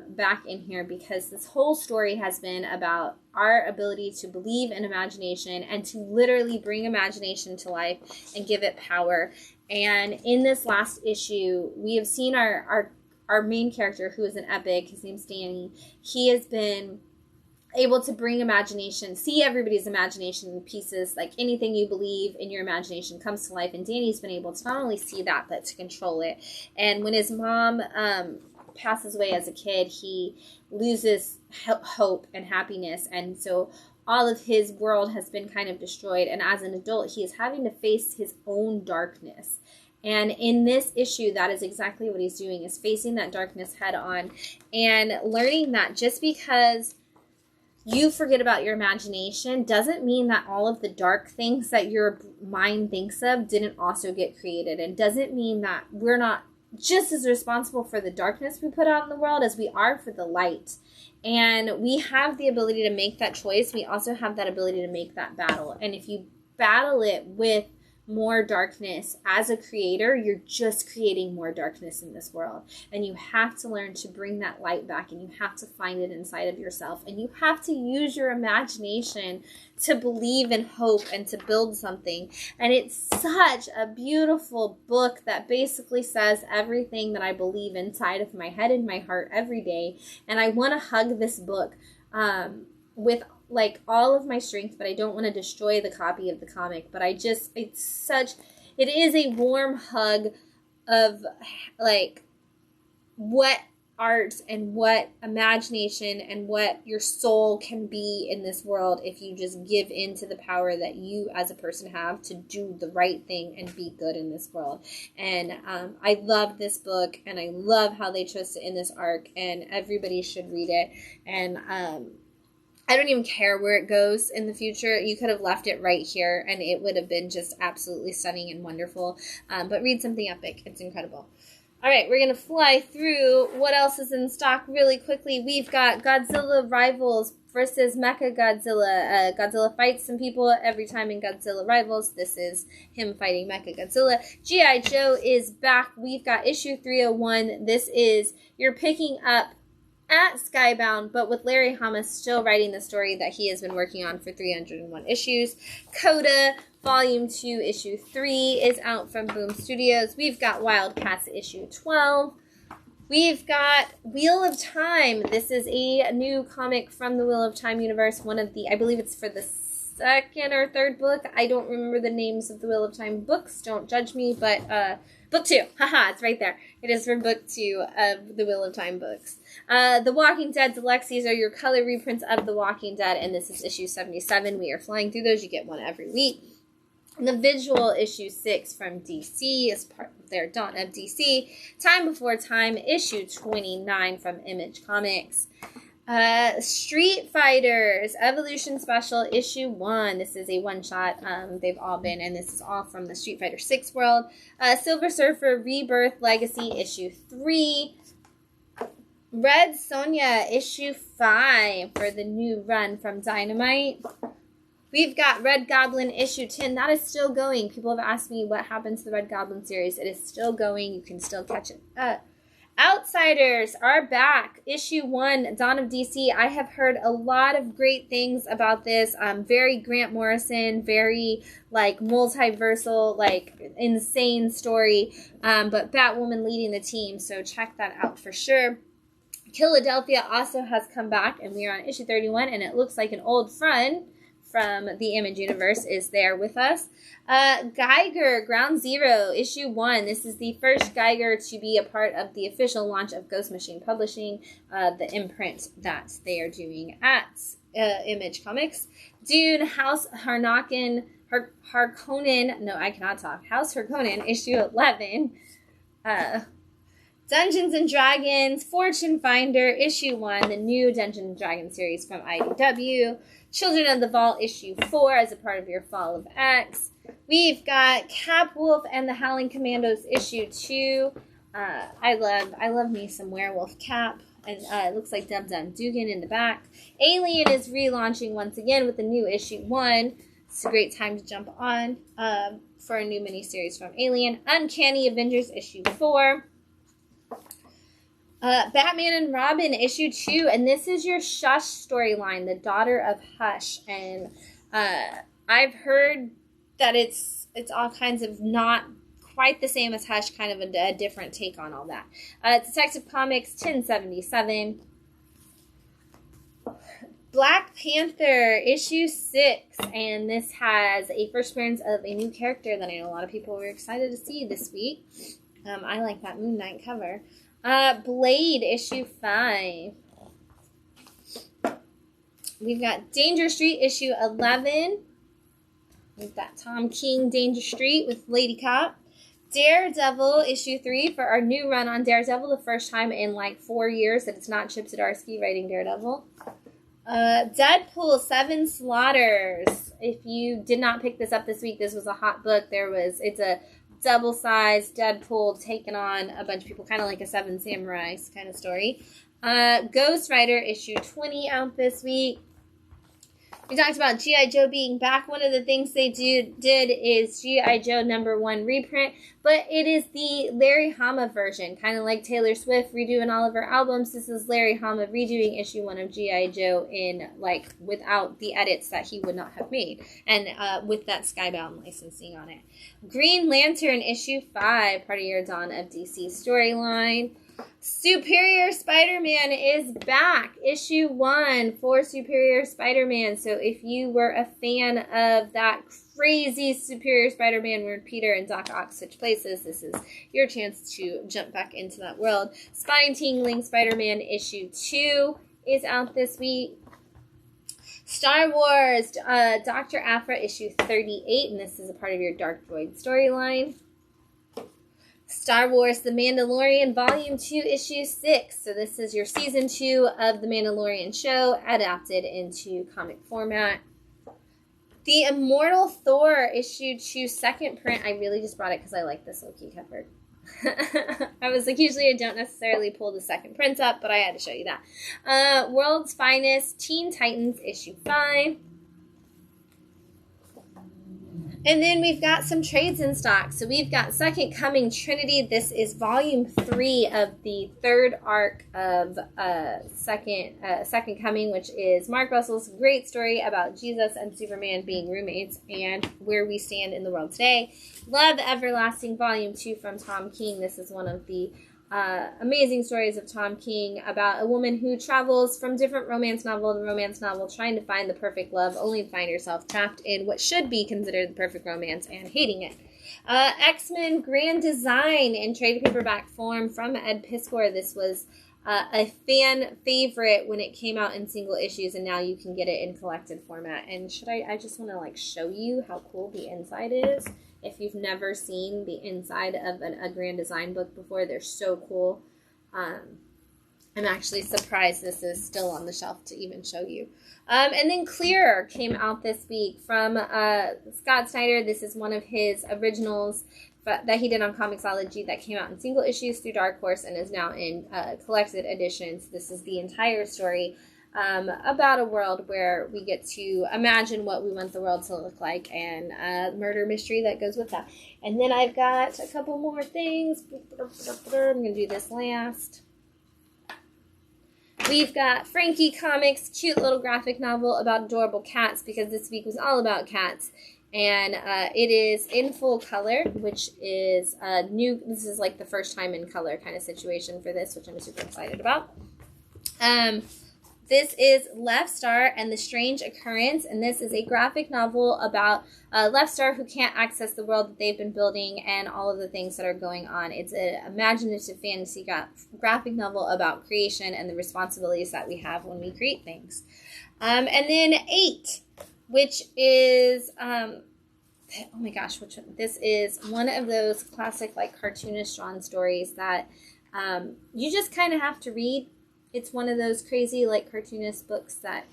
back in here because this whole story has been about our ability to believe in imagination and to literally bring imagination to life and give it power. And in this last issue, we have seen our main character, who is an epic. His name's Danny. He has been able to bring imagination, see everybody's imagination in pieces, like anything you believe in your imagination comes to life. And Danny's been able to not only see that, but to control it. And when his mom passes away as a kid, he loses hope and happiness, and so all of his world has been kind of destroyed. And as an adult, he is having to face his own darkness. And in this issue, that is exactly what he's doing, is facing that darkness head on and learning that just because you forget about your imagination doesn't mean that all of the dark things that your mind thinks of didn't also get created, and doesn't mean that we're not just as responsible for the darkness we put out in the world as we are for the light. And we have the ability to make that choice. We also have that ability to make that battle. And if you battle it with more darkness as a creator, you're just creating more darkness in this world. And you have to learn to bring that light back, and you have to find it inside of yourself. And you have to use your imagination to believe in hope and to build something. And it's such a beautiful book that basically says everything that I believe inside of my head and my heart every day. And I want to hug this book with like all of my strength, but I don't want to destroy the copy of the comic. But it is a warm hug of like what art and what imagination and what your soul can be in this world if you just give in to the power that you as a person have to do the right thing and be good in this world. And I love this book, and I love how they chose to end this arc, and everybody should read it. And I don't even care where it goes in the future. You could have left it right here, and it would have been just absolutely stunning and wonderful. But read Something Epic. It's incredible. All right, we're going to fly through what else is in stock really quickly. We've got Godzilla Rivals versus Mecha Godzilla. Godzilla fights some people every time in Godzilla Rivals. This is him fighting Mecha Godzilla. G.I. Joe is back. We've got issue 301. This is, you're picking up at Skybound, but with Larry Hama still writing the story that he has been working on for 301 issues. Coda Volume 2, Issue 3 is out from Boom Studios. We've got Wildcats Issue 12. We've got Wheel of Time. This is a new comic from the Wheel of Time universe. One of the, I believe it's for the second or third book. I don't remember the names of the Wheel of Time books. Don't judge me, but book 2. Haha, it's right there. It is for book 2 of the Wheel of Time books. The Walking Dead Deluxe. These are your color reprints of The Walking Dead, and this is issue 77. We are flying through those. You get one every week. The visual issue 6 from DC is part of their Dawn of DC. Time Before Time, issue 29 from Image Comics. Street Fighters Evolution Special, issue 1. This is a one-shot. They've all been, and this is all from the Street Fighter 6 world. Silver Surfer Rebirth Legacy, issue 3. Red Sonja, issue 5 for the new run from Dynamite. We've got Red Goblin issue 10. That is still going. People have asked me what happened to the Red Goblin series. It is still going. You can still catch it. Outsiders are back. Issue 1, Dawn of DC. I have heard a lot of great things about this. Very Grant Morrison, very like multiversal, like insane story. But Batwoman leading the team. So check that out for sure. Philadelphia also has come back, and we are on issue 31, and it looks like an old friend from the Image universe is there with us. Geiger, Ground Zero, issue 1. This is the first Geiger to be a part of the official launch of Ghost Machine Publishing, the imprint that they are doing at Image Comics. Dune, House Harkonnen, no, I cannot talk. House Harkonnen, issue 11. Dungeons and Dragons, Fortune Finder, issue 1, the new Dungeons and Dragons series from IDW. Children of the Vault, issue 4, as a part of your Fall of X. We've got Cap Wolf and the Howling Commandos, issue 2. I love me some Werewolf Cap. And it looks like Dub Dum Dugan in the back. Alien is relaunching once again with the new issue 1. It's a great time to jump on for a new miniseries from Alien. Uncanny Avengers, issue 4. Batman and Robin, issue 2, and this is your Shush storyline, the daughter of Hush, and I've heard that it's all kinds of not quite the same as Hush, kind of a different take on all that. Detective Comics 1077. Black Panther, issue 6, and this has a first appearance of a new character that I know a lot of people were excited to see this week. I like that Moon Knight cover. Blade, issue 5. We've got Danger Street, issue 11. We've got Tom King, Danger Street with Lady Cop. Daredevil, issue 3 for our new run on Daredevil, the first time in like 4 years that it's not Chip Zdarsky writing Daredevil. Deadpool 7 Slaughters. If you did not pick this up this week, this was a hot book. It's a double-sized Deadpool taking on a bunch of people, kind of like a Seven Samurais kind of story. Ghost Rider, issue 20 out this week. We talked about G.I. Joe being back. One of the things they did is G.I. Joe #1 reprint, but it is the Larry Hama version, kind of like Taylor Swift redoing all of her albums. This is Larry Hama redoing issue 1 of G.I. Joe in, like, without the edits that he would not have made, and with that Skybound licensing on it. Green Lantern, issue 5, part of your Dawn of DC storyline. Superior Spider-Man is back. Issue 1 for Superior Spider-Man. So if you were a fan of that crazy Superior Spider-Man where Peter and Doc Ock switch places, this is your chance to jump back into that world. Spine-tingling Spider-Man issue 2 is out this week. Star Wars Dr. Aphra issue 38, and this is a part of your Dark Droid storyline. Star Wars The Mandalorian Volume 2, Issue 6. So this is your Season 2 of The Mandalorian show, adapted into comic format. The Immortal Thor, Issue 2, second print. I really just brought it because I like this low-key cover. I was like, usually I don't necessarily pull the second print up, but I had to show you that. World's Finest Teen Titans, Issue 5. And then we've got some trades in stock. So we've got Second Coming Trinity. This is volume 3 of the third arc of Second Coming, which is Mark Russell's great story about Jesus and Superman being roommates and where we stand in the world today. Love Everlasting volume 2 from Tom King. This is one of the amazing stories of Tom King about a woman who travels from different romance novel to romance novel trying to find the perfect love, only to find herself trapped in what should be considered the perfect romance and hating it. X-Men Grand Design in trade paperback form from Ed Piskor. This was a fan favorite when it came out in single issues, and now you can get it in collected format. And I just want to like show you how cool the inside is. If you've never seen the inside of a Grand Design book before, they're so cool. I'm actually surprised this is still on the shelf to even show you. And then Clear came out this week from Scott Snyder. This is one of his originals that he did on Comixology that came out in single issues through Dark Horse and is now in collected editions. This is the entire story about a world where we get to imagine what we want the world to look like and murder mystery that goes with that. And then I've got a couple more things. I'm going to do this last. We've got Frankie Comics, cute little graphic novel about adorable cats, because this week was all about cats. And it is in full color, which is new. This is like the first time in color kind of situation for this, which I'm super excited about. This is Left Star and the Strange Occurrence, and this is a graphic novel about Left Star who can't access the world that they've been building and all of the things that are going on. It's an imaginative fantasy graphic novel about creation and the responsibilities that we have when we create things. And then 8, which is, oh my gosh, this is one of those classic like cartoonish drawn stories that you just kind of have to read. It's one of those crazy, like, cartoonist books that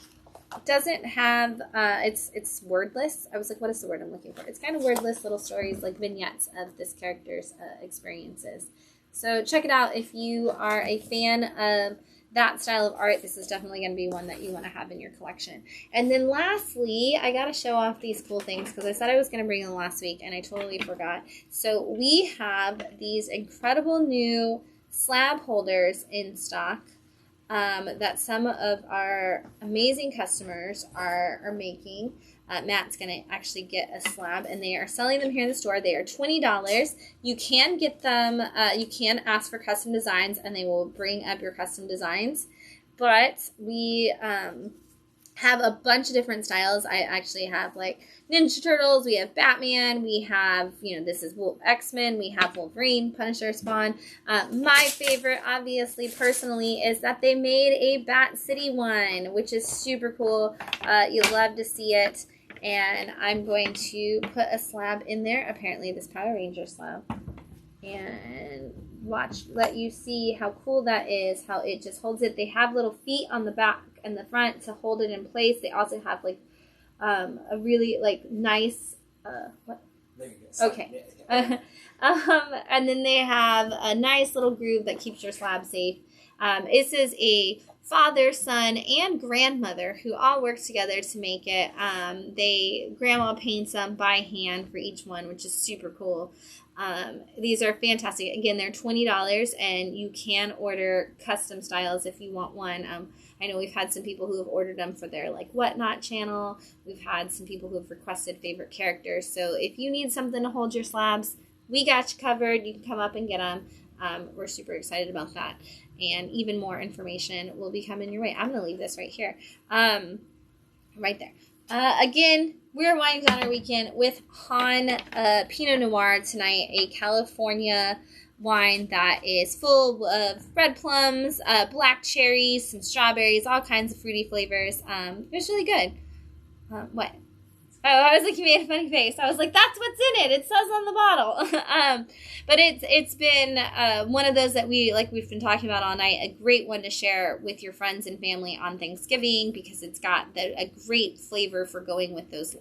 doesn't have, it's wordless. I was like, what is the word I'm looking for? It's kind of wordless little stories, like vignettes of this character's experiences. So check it out if you are a fan of that style of art. This is definitely going to be one that you want to have in your collection. And then lastly, I got to show off these cool things because I said I was going to bring them last week and I totally forgot. So we have these incredible new slab holders in stock. That some of our amazing customers are making. Matt's going to actually get a slab, and they are selling them here in the store. They are $20. You can get them, you can ask for custom designs, and they will bring up your custom designs. But we have a bunch of different styles. I actually have, like, Ninja Turtles, we have Batman, we have, this is X-Men, we have Wolverine, Punisher, Spawn. My favorite, obviously, personally, is that they made a Bat City one, which is super cool. You'll love to see it. And I'm going to put a slab in there, apparently this Power Ranger slab. And let you see how cool that is, how it just holds it. They have little feet on the back and the front to hold it in place. They also have, like, a really, like, nice, what? There you go. Okay. And then they have a nice little groove that keeps your slab safe. This is a father, son, and grandmother who all work together to make it. Grandma paints them by hand for each one, which is super cool. These are fantastic. Again, they're $20, and you can order custom styles if you want one. I know we've had some people who have ordered them for their, like, Whatnot channel. We've had some people who have requested favorite characters. So if you need something to hold your slabs, we got you covered. You can come up and get them. We're super excited about that. And even more information will be coming your way. I'm going to leave this right here. Right there. Again, we're winding down our weekend with Hahn Pinot Noir tonight, a California wine that is full of red plums, black cherries, some strawberries, all kinds of fruity flavors. It was really good. What? Oh, I was like, you made a funny face. I was like, that's what's in it. It says on the bottle. But it's been one of those that we've been talking about all night. A great one to share with your friends and family on Thanksgiving because it's got a great flavor for going with those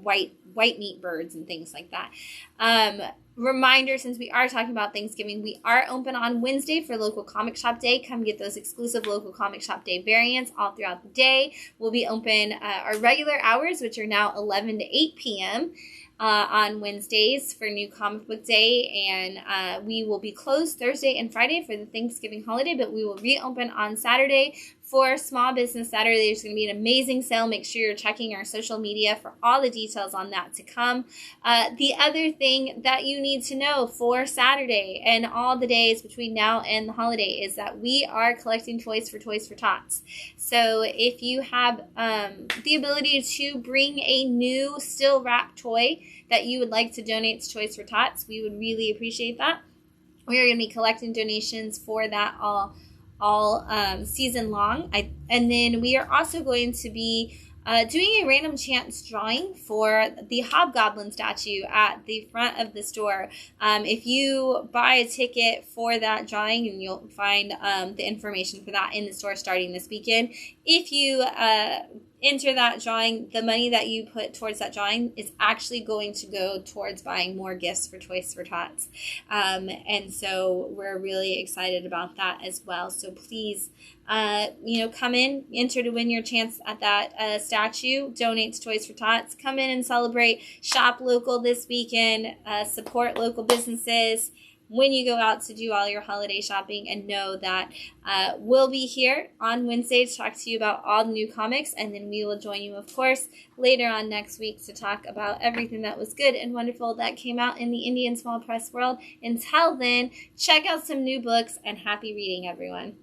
white meat birds and things like that. Reminder, since we are talking about Thanksgiving, we are open on Wednesday for Local Comic Shop Day. Come get those exclusive Local Comic Shop Day variants all throughout the day. We'll be open our regular hours, which are now 11 to 8 p.m. On Wednesdays for New Comic Book Day, and we will be closed Thursday and Friday for the Thanksgiving holiday, but we will reopen on Saturday for Small Business Saturday. There's going to be an amazing sale. Make sure you're checking our social media for all the details on that to come. The other thing that you need to know for Saturday and all the days between now and the holiday is that we are collecting toys for Tots. So if you have the ability to bring a new still wrapped toy that you would like to donate to Toys for Tots, we would really appreciate that. We are going to be collecting donations for that all season long. And then we are also going to be doing a random chance drawing for the Hobgoblin statue at the front of the store. If you buy a ticket for that drawing, and you'll find the information for that in the store starting this weekend. If you enter that drawing, the money that you put towards that drawing is actually going to go towards buying more gifts for Toys for Tots. And so we're really excited about that as well. So please, come in, enter to win your chance at that statue, donate to Toys for Tots, come in and celebrate, shop local this weekend, support local businesses when you go out to do all your holiday shopping, and know that we'll be here on Wednesday to talk to you about all the new comics, and then we will join you, of course, later on next week to talk about everything that was good and wonderful that came out in the indie and small press world. Until then, check out some new books, and happy reading, everyone.